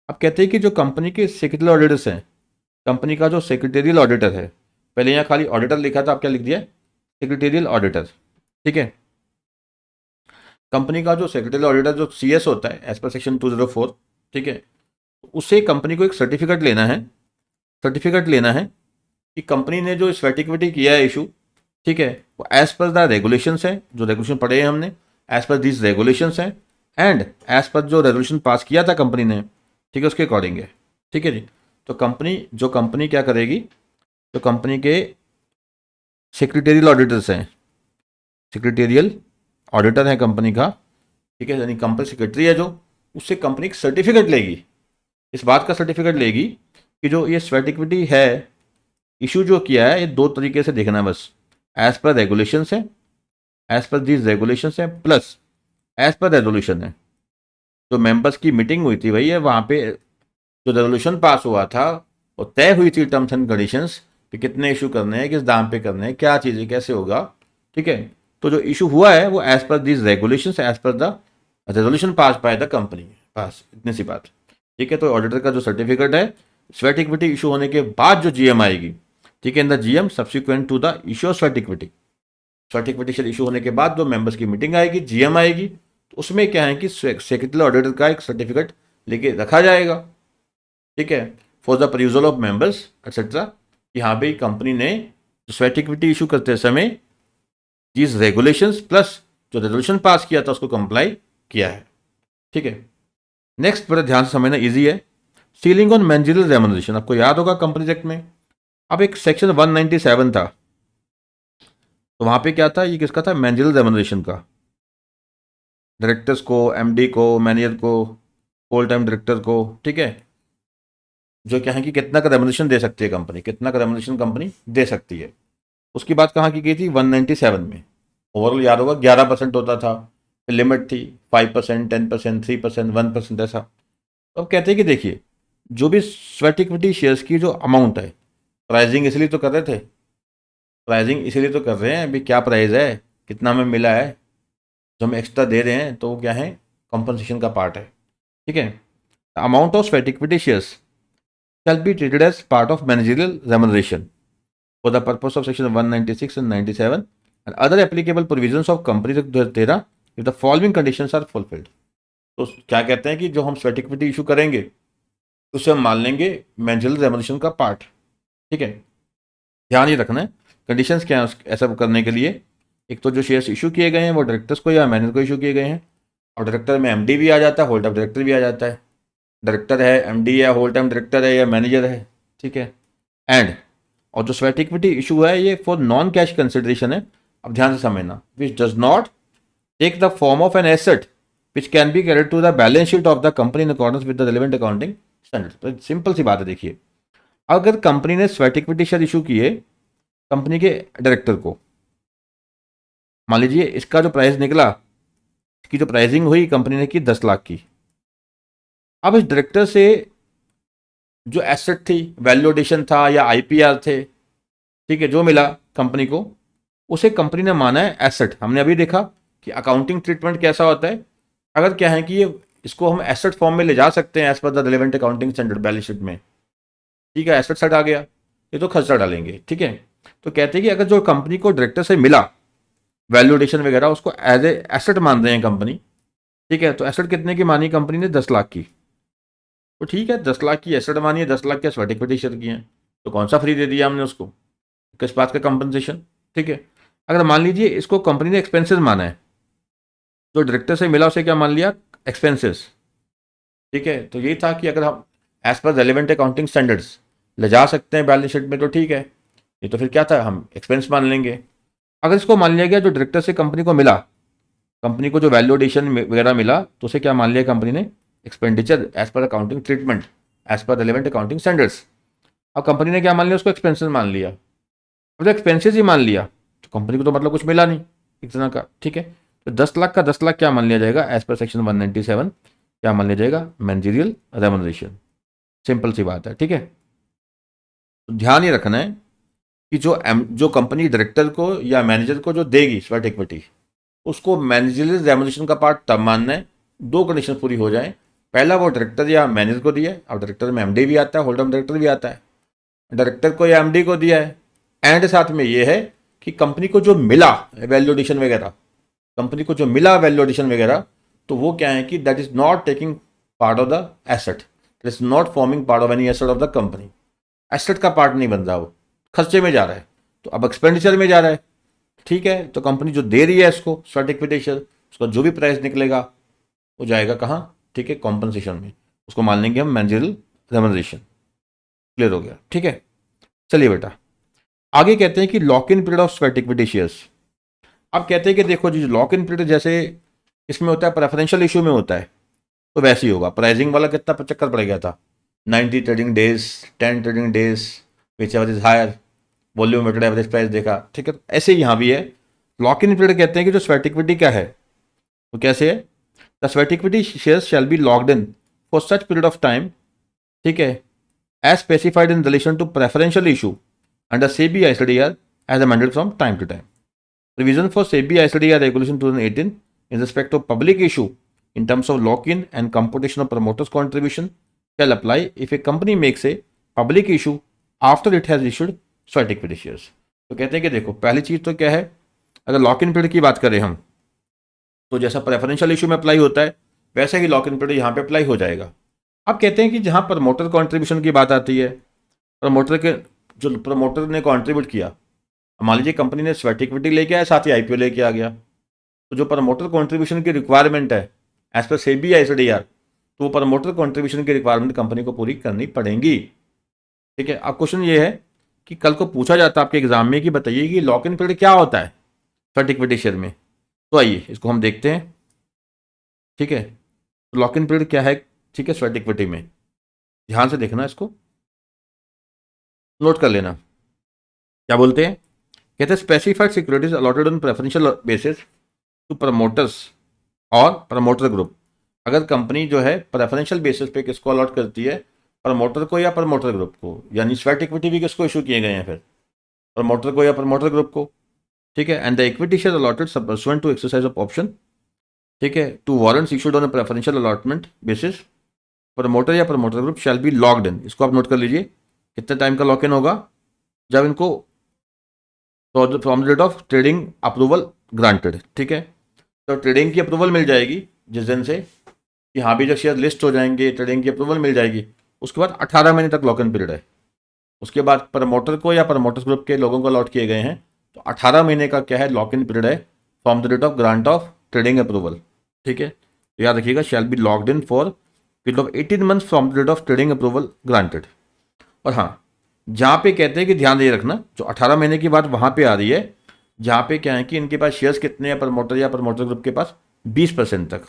अब कहते हैं कि जो कंपनी के सेक्रेटरी ऑडिटर्स हैं, कंपनी का जो सेक्रेटेरियल ऑडिटर है, पहले यहाँ खाली ऑडिटर लिखा था, आप क्या लिख दिया, सेक्रेटेरियल ऑडिटर. ठीक है, कंपनी का जो सेक्रेटरियल ऑडिटर जो CS होता है एज पर सेक्शन 204. ठीक है, उससे कंपनी को एक सर्टिफिकेट लेना है. सर्टिफिकेट लेना है कि कंपनी ने जो स्वेट इक्विटी किया है इशू, ठीक है, वो एज पर द रेगुलेशंस है, जो रेगुलेशन पढ़े हैं हमने, एज पर दिस रेगुलेशंस हैं एंड एज पर जो रेजोल्यूशन पास किया था कंपनी ने, ठीक है, उसके अकॉर्डिंग है. ठीक है जी, तो कंपनी क्या करेगी, तो कंपनी के सेक्रेटेरियल ऑडिटर्स हैं, सेक्रेटेरियल ऑडिटर है कंपनी का. ठीक है, यानी कंपनी सेक्रेटरी है जो, उससे कंपनी एक सर्टिफिकेट लेगी, इस बात का सर्टिफिकेट लेगी कि जो ये स्वेट इक्विटी है इशू जो किया है, ये दो तरीके से देखना है बस, एज पर रेगुलेशंस है, एज पर दीज रेगुलेशंस है, प्लस एज पर रेजोल्यूशन है. जो मेंबर्स की मीटिंग हुई थी भाई, है वहाँ पे जो रेजोल्यूशन पास हुआ था वो तय हुई थी टर्म्स एंड कंडीशंस कि कितने इशू करने हैं, किस दाम पे करने हैं, क्या चीज़ें कैसे होगा. ठीक है, तो जो इशू हुआ है वो as per these regulations, as per the resolution pass by the company pass, इतनी सी बात. ठीक है, तो ऑडिटर का जो सर्टिफिकेट है, स्वेट इक्विटी इशू होने के बाद जो GM आएगी, ठीक है, in the GM subsequent to the issue of sweat equity. Sweat equity share issue होने के बाद जो मेंबर्स की मीटिंग आएगी, GM आएगी, तो उसमें क्या है कि सेक्रेटरी ऑडिटर का एक सर्टिफिकेट लेके रखा जाएगा. ठीक है, for the परयूजल of members etcetera, यहाँ पे कंपनी ने स्वेट इक्विटी इशू करते समय दीज रेगुलेशंस प्लस जो रेजोल्यूशन पास किया था उसको कंप्लाई किया है. ठीक है, नेक्स्ट बड़ा ध्यान से समझना, इजी है. सीलिंग ऑन मैनेजरियल रेम्यूनरेशन, आपको याद होगा कंपनी एक्ट में अब एक सेक्शन 197 था, तो वहाँ पे क्या था, ये किसका था, मैनेजरियल रेम्यूनरेशन का. डायरेक्टर्स को, MD को, मैनेजर को, होल टाइम डायरेक्टर को. ठीक है, जो क्या है कि कितना का रेम्यूनरेशन दे सकती है कंपनी, कितना का रेम्यूनरेशन कंपनी दे सकती है, उसकी बात कहाँ की गई थी, 197 में. ओवरऑल याद होगा 11% होता था, लिमिट थी 5%, 10%, 3%, 1%, ऐसा. तो अब कहते हैं कि देखिए, जो भी स्वेट इक्विटी शेयर्स की जो अमाउंट है, प्राइजिंग इसलिए तो कर रहे थे, प्राइजिंग इसीलिए तो कर रहे हैं, अभी क्या प्राइस है, कितना हमें मिला है, जो हम एक्स्ट्रा दे रहे हैं, तो वो क्या है, कंपनसेशन का पार्ट है. ठीक है, amount of sweat equity shares shall be treated as part of managerial remuneration for the purpose of section 196 and 97 and other applicable provisions of Companies Act 2013 if the following conditions are fulfilled. तो क्या कहते हैं कि जो हम sweat equity issue करेंगे उसे हम मान लेंगे मैनेजरियल रेमुनरेशन का पार्ट. ठीक है, ध्यान ये रखना है कंडीशंस क्या है ऐसा करने के लिए. एक तो जो शेयर्स इशू किए गए हैं वो डायरेक्टर्स को या मैनेजर को इशू किए गए हैं, और डायरेक्टर में MD भी आ जाता है, होल्ड ऑफ डायरेक्टर भी आ जाता है. डायरेक्टर है, MD है, होल टाइम डायरेक्टर है या मैनेजर है. ठीक है, एंड और जो स्वेट इक्विटी इशू है ये फॉर नॉन कैश कंसिडरेशन है. अब ध्यान से समझना, which does not take the form of an asset which can be carried to the balance sheet of the company in accordance with the relevant accounting standard. तो simple सी बात है, देखिए, अगर कंपनी ने स्वेट इक्विटी शेयर इशू किए company के director को, मान लीजिए इसका जो प्राइस निकला, इसकी जो प्राइसिंग हुई कंपनी ने की 10 लाख की. अब इस डायरेक्टर से जो एसेट थी, वैल्यूएशन था या IPR थे, ठीक है, जो मिला कंपनी को, उसे कंपनी ने माना है एसेट. हमने अभी देखा कि अकाउंटिंग ट्रीटमेंट कैसा होता है, अगर क्या है कि ये इसको हम एसेट फॉर्म में ले जा सकते हैं as per the relevant accounting standard balance sheet में. ठीक है, एसेट साइड आ गया, ये तो खर्चा डालेंगे. ठीक है, तो कहते हैं कि अगर जो कंपनी को डायरेक्टर से मिला वैल्यूएशन वगैरह, उसको एज ए एसेट मान रहे हैं कंपनी. ठीक है, तो एसेट कितने की मानी कंपनी ने, 10 लाख की. तो ठीक है, 10 लाख की एसेट मानी है, 10 लाख के स्वेट इक्विटी शेयर की है, तो कौन सा फ्री दे दिया हमने उसको, किस बात का कंपनसेशन. ठीक है, अगर मान लीजिए इसको कंपनी ने एक्सपेंसेस माना है, जो डायरेक्टर से मिला उसे क्या मान लिया, एक्सपेंसेस. ठीक है, तो यही था कि अगर हम as per relevant accounting standards ले जा सकते हैं बैलेंस शीट में तो ठीक है, ये तो फिर क्या था, हम एक्सपेंस मान लेंगे. अगर इसको मान लिया गया जो डायरेक्टर से कंपनी को मिला कंपनी को जो वैल्यूएशन वगैरह मिला तो उसे क्या मान लिया कंपनी ने, expenditure as per accounting treatment, as per relevant accounting standards. अब कंपनी ने क्या मान लिया, उसको एक्सपेंसेस मान लिया। अब एक्सपेंसेस ही मान लिया तो कंपनी को तो मतलब कुछ मिला नहीं एक तरह का, ठीक है। तो 10 लाख का 10 लाख क्या मान लिया जाएगा, एज पर सेक्शन 197 क्या मान लिया जाएगा, मैनेजरियल रेम्यूनरेशन। सिंपल सी बात है, ठीक है। तो ध्यान ये रखना है कि जो कंपनी डायरेक्टर को या मैनेजर को जो देगी स्वेट इक्विटी, उसको मैनेजरियल रेम्यूनरेशन का पार्ट तब मानना है, दो कंडीशन पूरी हो जाए। पहला वो डायरेक्टर या मैनेजर को दिया है, अब डायरेक्टर में एमडी भी आता है, होल्डर डायरेक्टर भी आता है, डायरेक्टर को या एमडी को दिया है, एंड साथ में ये है कि कंपनी को जो मिला वैल्यू एडिशन वगैरह, कंपनी को जो मिला वैल्यू एडिशन वगैरह, तो वो क्या है कि that is not taking part of the asset, that is not forming part of any asset of the company. Asset का पार्ट नहीं बन रहा, वो खर्चे में जा रहा है, तो अब एक्सपेंडिचर में जा रहा है, ठीक है। तो कंपनी जो दे रही है इसको स्वेट इक्विटी, उसका जो भी प्राइस निकलेगा वो जाएगा कहाँ, ठीक है, कॉम्पनसेशन में, उसको मान लेंगे हम मैनेजरियल रेम्यूनरेशन। क्लियर हो गया, ठीक है। चलिए बेटा आगे कहते हैं कि lock in period of sweat equity shares. अब कहते हैं कि देखो जी, लॉक इन पीरियड जैसे इसमें होता है प्रेफरेंशियल इशू में होता है, तो वैसे ही होगा। प्राइसिंग वाला कितना चक्कर पड़ गया था, 90 trading days, 10 trading days, whichever is higher, volume weighted average price देखा, ठीक है। ऐसे ही यहाँ भी है। लॉक इन पीरियड कहते हैं कि जो स्वेट इक्विटी क्या है वो कैसे है, the sweat equity shares shall be locked in for such period of time, ठीक है, as specified in relation to preferential issue under SEBI ICDR as amended from time to time. Revision for SEBI ICDR Regulation 2018 in respect of public issue in terms of lock-in and computation of promoters' contribution shall apply if a company makes a public issue after it has issued sweat equity shares। तो कहते हैं कि देखो पहली चीज़ तो क्या है, अगर लॉक इन पीरियड की बात करें हम, तो जैसा प्रेफरेंशियल इशू में अप्लाई होता है वैसे ही लॉक इन पीरियड यहाँ पे अप्लाई हो जाएगा। अब कहते हैं कि जहाँ प्रमोटर कॉन्ट्रीब्यूशन की बात आती है, प्रमोटर ने कॉन्ट्रीब्यूट किया, मान लीजिए कंपनी ने स्वेट इक्विटी लेके आया, साथ ही IPO लेके आ गया, तो जो प्रमोटर कॉन्ट्रीब्यूशन की रिक्वायरमेंट है एज पर सेबी ICDR, तो वो प्रमोटर कॉन्ट्रीब्यूशन की रिक्वायरमेंट कंपनी को पूरी करनी पड़ेगी, ठीक है। अब क्वेश्चन ये है कि कल को पूछा जाता है आपके एग्जाम में कि बताइए कि लॉक इन पीरियड क्या होता है स्वेट इक्विटी शेयर में, तो आइए इसको हम देखते हैं, ठीक है। तो लॉक इन पीरियड क्या है, ठीक है, स्वेट इक्विटी में ध्यान से देखना, इसको नोट कर लेना। क्या बोलते हैं, कहते हैं specified securities allotted on preferential basis to promoters और प्रमोटर ग्रुप। अगर कंपनी जो है प्रेफरेंशियल बेसिस पे किसको अलॉट करती है, प्रमोटर को या प्रमोटर ग्रुप को, यानी स्वेट इक्विटी भी किसको इशू किए गए हैं फिर, प्रमोटर को या प्रमोटर ग्रुप को, ठीक है। And the equity share allotted pursuant to exercise of option, ठीक है, to warrants issued on preferential allotment basis, promoter या promoter group shall be locked in. इसको आप नोट कर लीजिए, कितने टाइम का लॉक इन होगा, जब इनको from the date of trading approval granted, ठीक है। तो ट्रेडिंग की अप्रूवल मिल जाएगी जिस दिन से कि हाँ भी जब शेयर लिस्ट हो जाएंगे, ट्रेडिंग की अप्रूवल मिल जाएगी, उसके बाद 18 महीने तक लॉक इन पीरियड है। उसके बाद प्रमोटर को या प्रमोटर्स ग्रुप के लोगों को अलॉट किए गए हैं, तो 18 महीने का क्या है लॉक इन पीरियड है from the date of grant of trading approval, ठीक है। तो याद रखिएगा shall be locked in for period of 18 months from the date of trading approval granted. और हाँ, जहाँ पे कहते हैं कि ध्यान ये रखना, जो 18 महीने की बात वहाँ पे आ रही है, जहाँ पे क्या है कि इनके पास शेयर्स कितने हैं प्रमोटर या प्रमोटर ग्रुप के पास, 20% तक,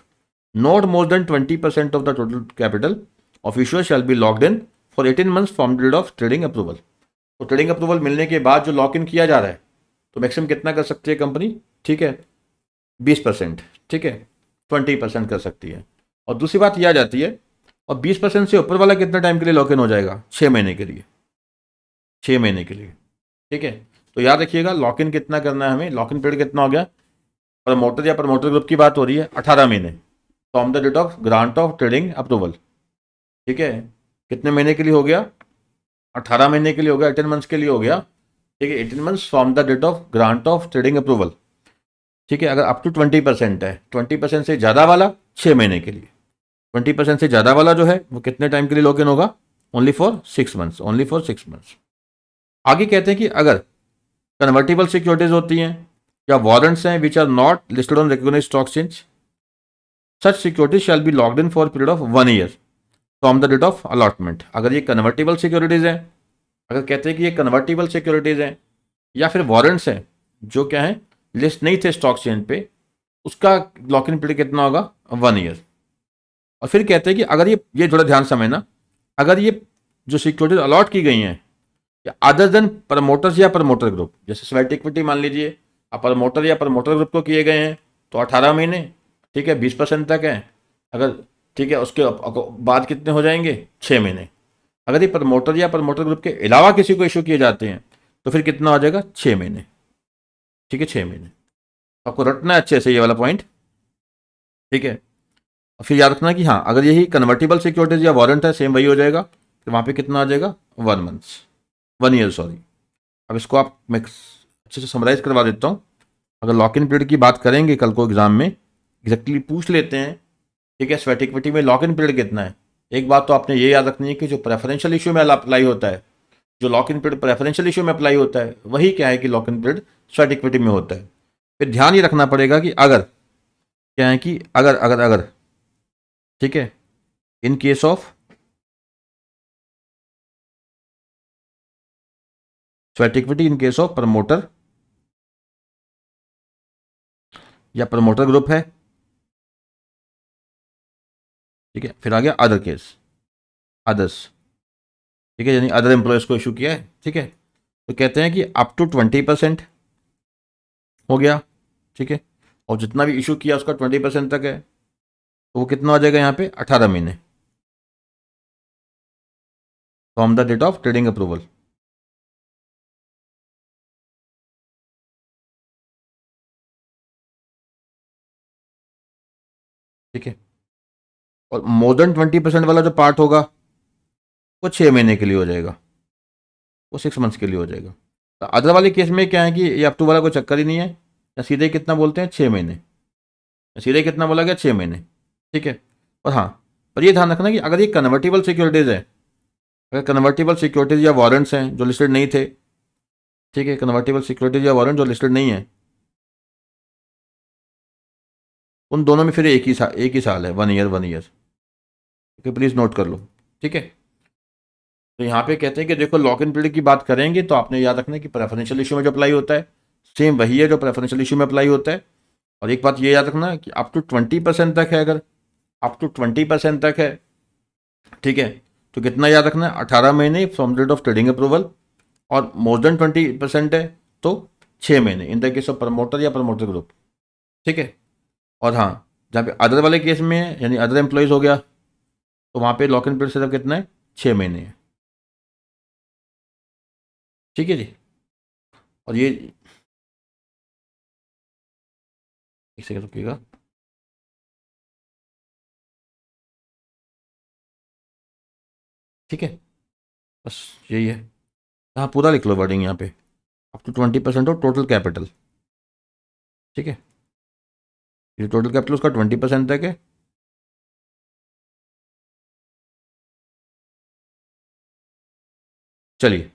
not more than 20% of the total capital of issuer shall be locked in for 18 months from the date of trading approval. तो ट्रेडिंग अप्रूवल मिलने के बाद जो लॉक इन किया जा रहा है, तो मैक्सिमम कितना कर सकती है कंपनी, ठीक है, 20%, ठीक है, 20% कर सकती है। और दूसरी बात यह आ जाती है, और 20% से ऊपर वाला कितना टाइम के लिए लॉक इन हो जाएगा, 6 महीने के लिए, 6 महीने के लिए, ठीक है। तो याद रखिएगा लॉक इन कितना करना है हमें, लॉक इन पीरियड कितना हो गया, प्रमोटर या प्रमोटर ग्रुप की बात हो रही है, 18 महीने from the date of grant of trading approval, ठीक है। कितने महीने के लिए हो गया, 18 महीने के लिए हो गया, 18 मंथ्स के लिए हो गया, ठीक है, 18 months from the date of grant of trading approval, ठीक है। अगर अप टू 20% है, 20% से ज़्यादा वाला 6 महीने के लिए, 20% से ज़्यादा वाला जो है वो कितने टाइम के लिए लॉक इन होगा, only for 6 months, only for 6 months. आगे कहते हैं कि अगर कन्वर्टिबल सिक्योरिटीज होती हैं या वारंट्स हैं which are not listed on recognised stock exchange, such securities shall be locked in for period of 1 year from the date of allotment. अगर ये कन्वर्टिबल सिक्योरिटीज हैं, अगर कहते हैं कि ये कन्वर्टिबल सिक्योरिटीज हैं या फिर वारंट्स हैं जो क्या है लिस्ट नहीं थे स्टॉक एक्सचेंज पे, उसका लॉक इन पीरियड कितना होगा, 1 ईयर। और फिर कहते हैं कि अगर ये थोड़ा ध्यान समझना, अगर ये जो सिक्योरिटीज अलॉट की गई हैं अदर देन प्रमोटर्स या प्रमोटर ग्रुप, जैसे स्वेट इक्विटी मान लीजिए आप प्रमोटर या प्रमोटर ग्रुप को किए गए हैं तो 18 महीने, ठीक है, 20% तक है। अगर ठीक है उसके बाद कितने हो जाएंगे, 6 महीने। अगर ये प्रमोटर या प्रमोटर ग्रुप के अलावा किसी को इशू किए जाते हैं तो फिर कितना हो जाएगा, 6 महीने। ठीक है, 6 महीने। आपको रटना है अच्छे से ये वाला पॉइंट, ठीक है। और फिर याद रखना कि हाँ अगर यही कन्वर्टिबल सिक्योरिटीज या वारंट है सेम वही हो जाएगा, तो वहाँ पे कितना आ जाएगा, 1 मंथ, 1 ईयर सॉरी। अब इसको आप मैं अच्छे से समराइज करवा देता हूँ। अगर लॉक इन पीरियड की बात करेंगे कल को एग्जाम में, एग्जैक्टली पूछ लेते हैं, ठीक है, स्वेट इक्विटी में लॉक इन पीरियड कितना है। एक बात तो आपने ये याद रखनी है कि जो प्रेफरेंशियल इशू में अप्लाई होता है, जो lock in period preferential issue में अप्लाई होता है, वही क्या है कि lock in period sweat equity में होता है। फिर ध्यान ये रखना पड़ेगा कि अगर क्या है कि अगर अगर अगर ठीक है, इन case of sweat equity, in case of promoter या प्रमोटर ग्रुप है, ठीक है। फिर आ गया अदर केस, अदर्स, ठीक है, यानी अदर एम्प्लॉयज़ को इशू किया है, ठीक है। तो कहते हैं कि अप टू 20% हो गया, ठीक है, और जितना भी इशू किया उसका 20% तक है, तो वो कितना हो जाएगा यहाँ पे, 18 महीने from the date of trading approval. ठीक है, और मोर देन 20% वाला जो पार्ट होगा वो 6 महीने के लिए हो जाएगा, वो 6 मंथ्स के लिए हो जाएगा। तो अदर वाले केस में क्या है कि ये अप टू वाला कोई चक्कर ही नहीं है, या सीधे कितना बोलते हैं, 6 महीने, या सीधे कितना बोला गया, 6 महीने, ठीक है। और हाँ, पर ये ध्यान रखना कि अगर ये कन्वर्टेबल सिक्योरिटीज़ है, अगर कन्वर्टेबल सिक्योरिटीज़ या वारंट्स हैं जो लिस्टेड नहीं थे, ठीक है, कन्वर्टेबल सिक्योरिटीज़ या वारंट जो लिस्टेड नहीं है, उन दोनों में फिर एक ही साल है, 1 ईयर 1 ईयर। ठीक है, प्लीज़ नोट कर लो, ठीक है। तो यहाँ पे कहते हैं कि देखो लॉक इन पीरियड की बात करेंगे तो आपने याद रखना है कि प्रेफरेंशियल इशू में जो अप्लाई होता है सेम वही है जो प्रेफरेंशियल इशू में अप्लाई होता है। और एक बात ये याद रखना कि अप टू 20% तक है, अगर अप टू 20% तक है, ठीक है, तो कितना याद रखना है, 18 महीने from date of trading approval. और मोर देन 20% है तो 6 महीने in the case of promoter या प्रमोटर ग्रुप, ठीक है। और हाँ, जहाँ पे अदर वाले केस में है यानी अदर एम्प्लॉयज़ हो गया, तो वहाँ पे लॉक इन पीरियड सिर्फ कितना है, 6 महीने है, ठीक है जी। और ये एक सेकंड रुकिएगा, ठीक है, बस यही है। हाँ पूरा लिख लो वर्डिंग यहाँ पे, up to 20% of total capital, ठीक है, ये टोटल कैपिटल उसका 20% तक है। चलिए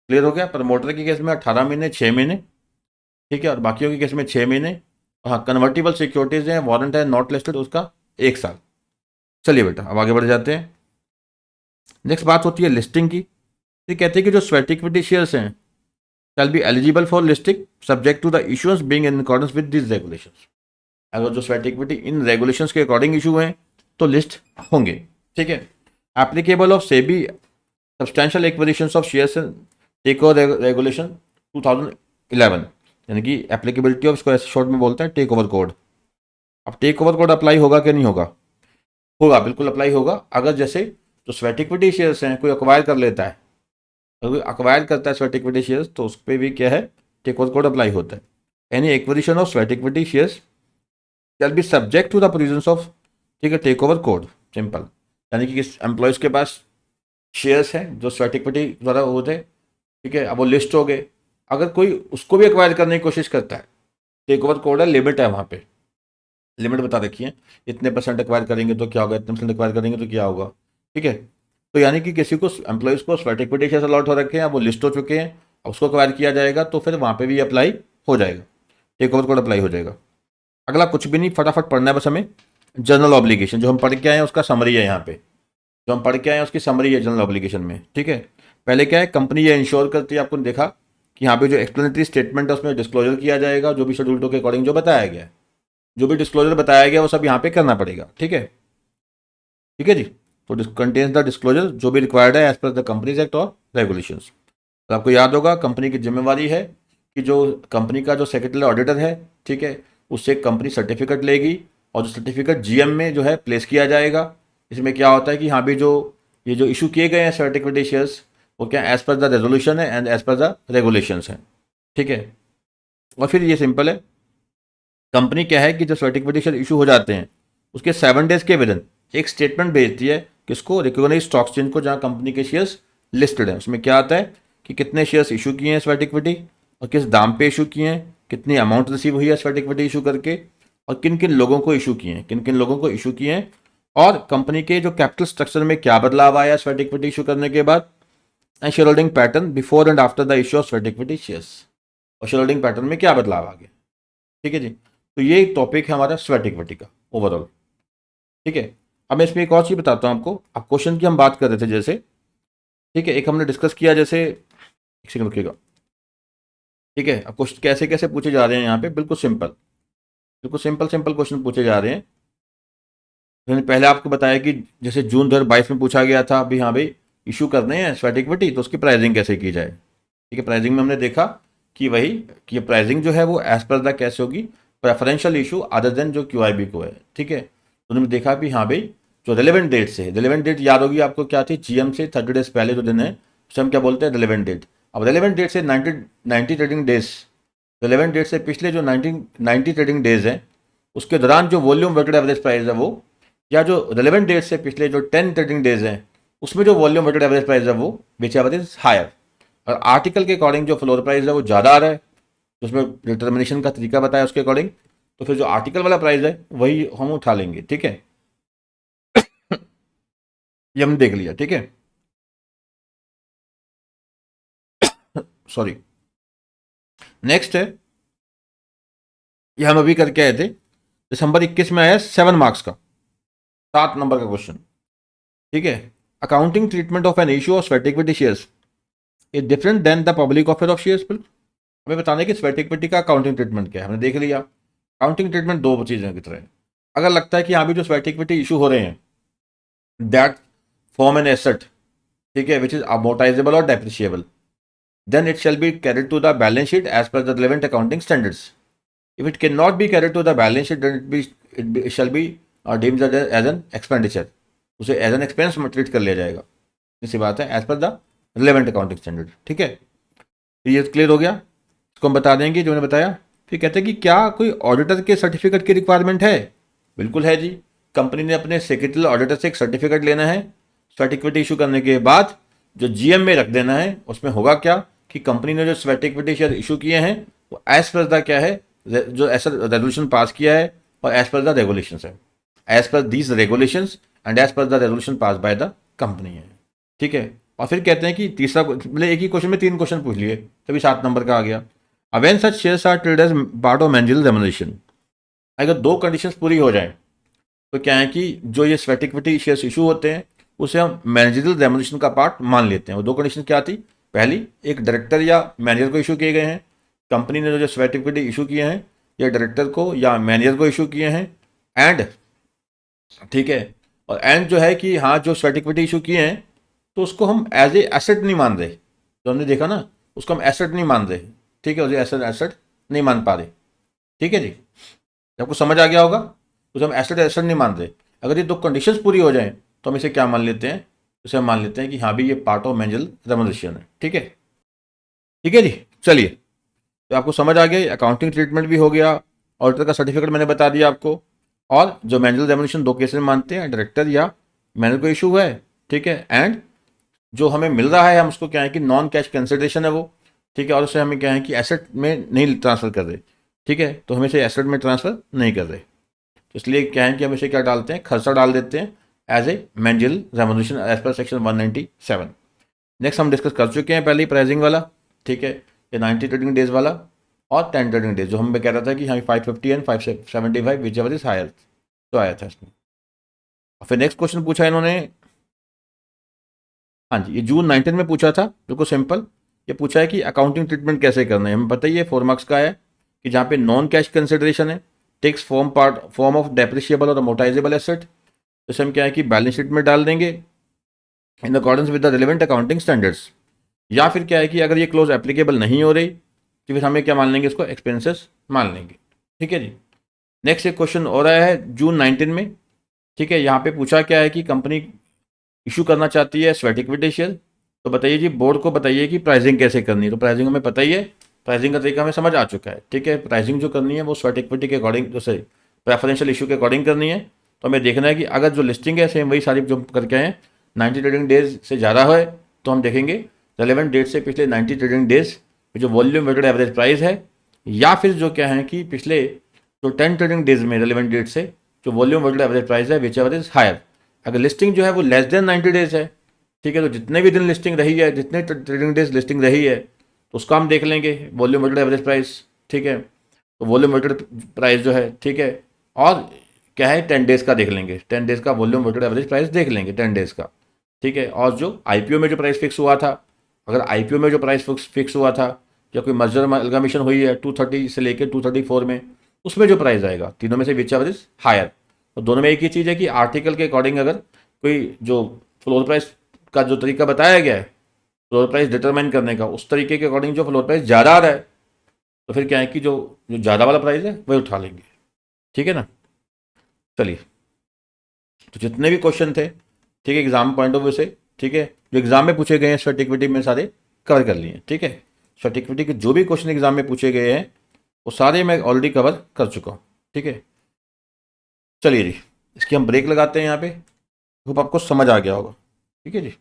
क्लियर हो गया, प्रमोटर के केस में 18 महीने 6 महीने, ठीक है, और बाकियों के केस में 6 महीने। हाँ, कन्वर्टिबल सिक्योरिटीज हैं, वारंट है नॉट लिस्टेड, उसका 1 साल। चलिए बेटा अब आगे बढ़ जाते हैं। नेक्स्ट बात होती है लिस्टिंग की। ये कहते हैं कि जो स्वेट इक्विटी शेयर्स हैं shall be eligible for listing subject to the issuance being in accordance with this regulations. अगर जो स्वेट इक्विटी इन रेगुलेशंस के अकॉर्डिंग इशू हैं तो लिस्ट होंगे, ठीक है। Applicable of SEBI substantial acquisitions of shares take over regulation 2011, यानी कि एप्लीकेबिलिटी ऑफ, इसको ऐसे शॉर्ट में बोलते हैं टेक ओवर कोड। अब टेक ओवर कोड अप्लाई होगा कि नहीं होगा, होगा, बिल्कुल अप्लाई होगा। अगर जैसे जो स्वेट इक्विटी शेयर्स हैं कोई अक्वायर कर लेता है, अगर कोई अक्वायर करता है स्वेट इक्विटी शेयर्स तो उस पर भी क्या है, टेक ओवर कोड अप्लाई होता है। Any acquisition of sweat equity shares shall be subject to the provisions of, ठीक है, टेक ओवर कोड, सिंपल। यानी कि किस एम्प्लॉयज़ के पास शेयर्स हैं जो स्वेट इक्विटी द्वारा होते हैं, ठीक है, अब वो लिस्ट हो गए, अगर कोई उसको भी एक्वायर करने की कोशिश करता है, टेक ओवर कोड है, लिमिट है, वहाँ पे लिमिट बता रखी है, इतने परसेंट एक्वायर करेंगे तो क्या होगा, इतने परसेंट एक्वायर करेंगे तो क्या होगा, ठीक है। तो यानी कि किसी को एम्प्लॉयज़ को स्वेट इक्विटी शेयर्स अलॉट हो रखे हैं, वो लिस्ट हो चुके हैं, उसको एक्वायर किया जाएगा तो फिर वहाँ पे भी अप्लाई हो जाएगा, टेक ओवर कोड अप्लाई हो जाएगा। अगला कुछ भी नहीं, फटाफट पढ़ना है बस हमें। जनरल ऑब्लिगेशन जो हम पढ़ के आए हैं उसका समरी है यहाँ पे, जो हम पढ़ के आए हैं उसकी समरी है जनरल ऑब्लिगेशन में, ठीक है। पहले क्या है, कंपनी ये इंश्योर करती है, आपको देखा कि यहाँ पे जो एक्सप्लेनेटरी स्टेटमेंट है उसमें डिस्क्लोजर किया जाएगा जो भी शेड्यूल 2 के अकॉर्डिंग जो बताया गया है, जो भी डिस्क्लोजर बताया गया वो सब यहाँ पे करना पड़ेगा। ठीक है, ठीक है जी। तो कंटेन्स द डिस्क्लोजर जो भी रिक्वायर्ड है as per the companies act और रेगुलेशंस। तो आपको याद होगा कंपनी की जिम्मेवारी है कि जो कंपनी का जो सेक्रेटरी ऑडिटर है, ठीक है, उससे कंपनी सर्टिफिकेट लेगी और जो सर्टिफिकेट जीएम में जो है प्लेस किया जाएगा। इसमें क्या होता है कि हाँ भी जो ये जो इशू किए गए हैं सर्टिफिकेट शेयर्स वो क्या एज पर द रेजोल्यूशन है and as per the regulations हैं। ठीक है, और फिर ये सिंपल है, कंपनी क्या है कि जो सर्टिफिकेट शेयर इशू हो जाते हैं उसके 7 डेज के विदिन एक स्टेटमेंट भेजती है किसको, रिकॉग्नाइज्ड स्टॉक एक्सचेंज को, जहाँ कंपनी के शेयर्स लिस्टेड हैं। उसमें क्या आता है कि कितने शेयर्स इशू किए हैं स्वेट इक्विटी और किस दाम पे इशू किए हैं, कितनी अमाउंट रिसीव हुई है स्वेट इक्विटी इशू करके, और किन किन लोगों को इशू किए हैं, किन किन लोगों को इशू किए हैं, और कंपनी के जो कैपिटल स्ट्रक्चर में क्या बदलाव आया स्वेट इक्विटी इशू करने के बाद, and share holding pattern before and after the issue of sweat equity shares, और शेयर होल्डिंग पैटर्न में क्या बदलाव आ गया। ठीक है जी, तो ये एक टॉपिक है हमारा स्वेट इक्विटी का ओवरऑल। ठीक है, अब मैं इसमें एक और चीज़ बताता हूँ आपको। अब क्वेश्चन की हम बात कर रहे थे जैसे, ठीक है, एक हमने डिस्कस किया जैसे, एक सेकंड रुकिएगा। ठीक है, अब क्वेश्चन कैसे कैसे पूछे जा रहे हैं यहाँ पे, बिल्कुल सिंपल, बिल्कुल सिंपल सिंपल क्वेश्चन पूछे जा रहे हैं। मैंने पहले आपको बताया कि जैसे जून 2022 में पूछा गया था अभी, हाँ भाई इशू करने हैं स्वेट इक्विटी तो उसकी प्राइसिंग कैसे की जाए। ठीक है, प्राइसिंग में हमने देखा कि वही कि प्राइसिंग जो है वो एज पर द कैसे होगी, प्रेफरेंशियल इशू अदर देन जो क्यूआईबी को है। ठीक है, तो उन्होंने देखा भी हाँ भाई जो रिलेवेंट डेट से, रिलेवेंट डेट याद होगी आपको क्या थी, जीएम से 30 डेज पहले जो दिन है उसे हम क्या बोलते हैं, रिलेवेंट डेट। अब रिलेवेंट डेट से 90 ट्रेडिंग डेज, रिलेवेंट डेट से पिछले जो 90 ट्रेडिंग डेज हैं उसके दौरान जो वॉल्यूम वेटेड एवरेज प्राइस है वो, या जो रिलेवेंट डेट से पिछले जो 10 ट्रेडिंग डेज हैं उसमें जो वॉल्यूम वेटेड एवरेज प्राइस है वो विच एवरेज इज हायर, और आर्टिकल के अकॉर्डिंग जो फ्लोर प्राइस है वो ज़्यादा आ रहा है, उसमें डिटर्मिनेशन का तरीका बताया उसके अकॉर्डिंग, तो फिर जो आर्टिकल वाला प्राइस है वही हम उठा लेंगे। ठीक है, ये हमने देख लिया। ठीक है, सॉरी, नेक्स्ट है, ये हम अभी करके आए थे, दिसंबर 21 में आया 7 मार्क्स का 7 नंबर का क्वेश्चन। ठीक है, accounting treatment of an issue of sweat equity shares is different than the public offer of shares. हमें बताने कि स्वेट इक्विटी का अकाउंटिंग ट्रीटमेंट क्या है, हमने देख लिया। अकाउंटिंग ट्रीटमेंट दो चीज़ें की तरह है। अगर लगता है कि यहाँ भी जो स्वेट इक्विटी इशू हो रहे हैं दैट फॉर्म एन एसेट, ठीक है, विच इज अमोर्टाइजेबल और depreciable, then it shall be carried to the balance sheet as per the relevant accounting standards. If it cannot be carried to the balance sheet, then it shall be deemed as an expenditure. उसे as an expense treat कर लिया जाएगा। इसी बात है as per the relevant accounting standard. ठीक है, ये क्लियर हो गया, इसको हम बता देंगे जो मैंने बताया। फिर कहते हैं कि क्या कोई ऑडिटर के सर्टिफिकेट की रिक्वायरमेंट है। बिल्कुल है जी, कंपनी ने अपने सेक्रेटरी ऑडिटर से एक सर्टिफिकेट लेना है, स्वेट इक्विटी इशू करने के बाद जो जीएम में रख देना है। उसमें होगा क्या कि कंपनी ने जो स्वेट इक्विटी शेयर इशू किए हैं वो एज पर द क्या है, जो ऐसा रेजोल्यूशन पास किया है और एज पर द रेगुलेशंस है, as per these regulations and as per the resolution pass by the company है। ठीक है, और फिर कहते हैं कि तीसरा, मतलब एक ही क्वेश्चन में 3 क्वेश्चन पूछ लिए तभी 7 नंबर का आ गया। Even such shares are traded as part of managerial remuneration, अगर 2 कंडीशंस पूरी हो जाएं तो क्या है कि जो ये स्वेट इक्विटी शेयर्स इशू होते हैं उसे हम मैनेजरियल रेम्युनरेशन का पार्ट मान लेते हैं। वो 2 कंडीशन क्या थी, पहली एक डायरेक्टर या मैनेजर को इशू किए गए हैं, कंपनी ने जो स्वेट इक्विटी इशू किए हैं या डायरेक्टर को या मैनेजर को इशू किए हैं, एंड ठीक है, और एंड जो है कि हाँ जो स्वेट इक्विटी इशू किए हैं तो उसको हम एज ए एसेट नहीं मान रहे, जो हमने देखा ना उसको हम एसेट नहीं मान रहे। ठीक है, उसे एसेट एसेट नहीं मान पा रहे। ठीक है जी, आपको समझ आ गया होगा, उसे हम एसेट एसेट नहीं मान रहे। अगर ये 2 कंडीशंस पूरी हो जाएं तो हम इसे क्या मान लेते हैं, इसे हम मान लेते हैं कि हाँ भी ये पार्ट ऑफ मैनेजरियल रेम्युनरेशन है। ठीक है, ठीक है जी, चलिए, तो आपको समझ आ गया, अकाउंटिंग ट्रीटमेंट भी हो गया, ऑडिटर का सर्टिफिकेट मैंने बता दिया आपको, और जो मैनेजरियल रेम्युनरेशन 2 केसेस में मानते हैं, डायरेक्टर या मैनेजर को इशू हुआ है। ठीक है, एंड जो हमें मिल रहा है हम उसको क्या है कि नॉन कैश कंसिडरेशन है वो। ठीक है, और उसे हमें क्या है कि एसेट में नहीं ट्रांसफर कर रहे। ठीक है, तो हम इसे एसेट में ट्रांसफर नहीं कर रहे, तो इसलिए क्या है कि हम इसे क्या डालते हैं, खर्चा डाल देते हैं as a managerial remuneration as per section 197। Next हम डिस्कस कर चुके हैं पहले ही प्राइसिंग वाला। ठीक है, ये 90 ट्रेडिंग डेज वाला और 10 ट्रेडिंग डेज, जो हम कह रहा था कि हाँ 550 and 575 whichever is higher, तो आया था इसमें। और फिर नेक्स्ट क्वेश्चन पूछा इन्होंने, हाँ जी, ये जून 19 में पूछा था, बिल्कुल सिंपल। ये पूछा है कि अकाउंटिंग ट्रीटमेंट कैसे करना है। हमें पता ही है 4 मार्क्स का है कि जहाँ पे नॉन कैश कंसिडरेशन है टेक्स फॉर्म ऑफ डेप्रिशिएबल और अमोर्टाइजेबल एसेट, जैसे हम क्या है कि बैलेंस शीट में डाल देंगे इन accordance with the relevant accounting standards. या फिर क्या है कि अगर ये क्लोज एप्लीकेबल नहीं हो रही तो फिर हमें क्या मान लेंगे, इसको एक्सपेंसेस मान लेंगे। ठीक है जी। नेक्स्ट एक क्वेश्चन हो रहा है जून 19 में। ठीक है, यहाँ पे पूछा क्या है कि कंपनी इशू करना चाहती है स्वेट इक्विटी शेयर, तो बताइए जी बोर्ड को बताइए कि प्राइसिंग कैसे करनी है। तो प्राइसिंग हमें पता ही है, प्राइसिंग का तरीका हमें समझ आ चुका है। ठीक है, प्राइसिंग जो करनी है वो स्वेट इक्विटी के अकॉर्डिंग, जैसे प्रेफरेंशियल इशू के अकॉर्डिंग करनी है। तो हमें देखना है कि अगर जो लिस्टिंग है सेम वही सारी जो करके हैं 90 ट्रेडिंग डेज से ज़्यादा है, तो हम देखेंगे रेलेवेंट डेट से पिछले 90 ट्रेडिंग डेज जो वॉल्यूम वेटेड एवरेज प्राइस है, या फिर जो क्या है कि पिछले जो 10 ट्रेडिंग डेज में रेलेवेंट डेट से जो वॉल्यूम वेटेड एवरेज प्राइस है विच एवर इज हायर। अगर लिस्टिंग जो है वो लेस देन 90 डेज है, ठीक है, तो जितने भी दिन लिस्टिंग रही है, जितने ट्रेडिंग डेज लिस्टिंग रही है, तो उसका हम देख लेंगे वॉल्यूम वेटेड एवरेज प्राइस। ठीक है, तो वॉल्यूम वेटेड प्राइस जो है, ठीक है, और क्या है 10 डेज का देख लेंगे, 10 डेज का वॉल्यूम वेटेड एवरेज प्राइस देख लेंगे 10 डेज का। ठीक है, और जो आईपीओ में जो प्राइस फिक्स हुआ था, अगर आईपीओ में जो प्राइस फिक्स हुआ था या कोई मर्जर अमलगामेशन हुई है 230 से लेकर 234 में, उसमें जो प्राइस आएगा तीनों में से विच एवर इज हायर। तो दोनों में एक ही चीज़ है कि आर्टिकल के अकॉर्डिंग अगर कोई जो फ्लोर प्राइस का जो तरीका बताया गया है फ्लोर प्राइस डिटरमाइन करने का, उस तरीके के अकॉर्डिंग जो फ्लोर प्राइस ज़्यादा आ रहा है, तो फिर क्या है कि जो जो ज़्यादा वाला प्राइस है वही उठा लेंगे। ठीक है ना। चलिए, तो जितने भी क्वेश्चन थे, ठीक है, एग्जाम पॉइंट ऑफ व्यू से, ठीक है, जो एग्जाम में पूछे गए हैं स्वेट इक्विटी में सारे कवर कर लिए। ठीक है, स्वेट इक्विटी के जो भी क्वेश्चन एग्जाम में पूछे गए हैं वो सारे मैं ऑलरेडी कवर कर चुका हूँ। ठीक है, चलिए जी, इसकी हम ब्रेक लगाते हैं यहाँ पे। होप आपको समझ आ गया होगा। ठीक है जी।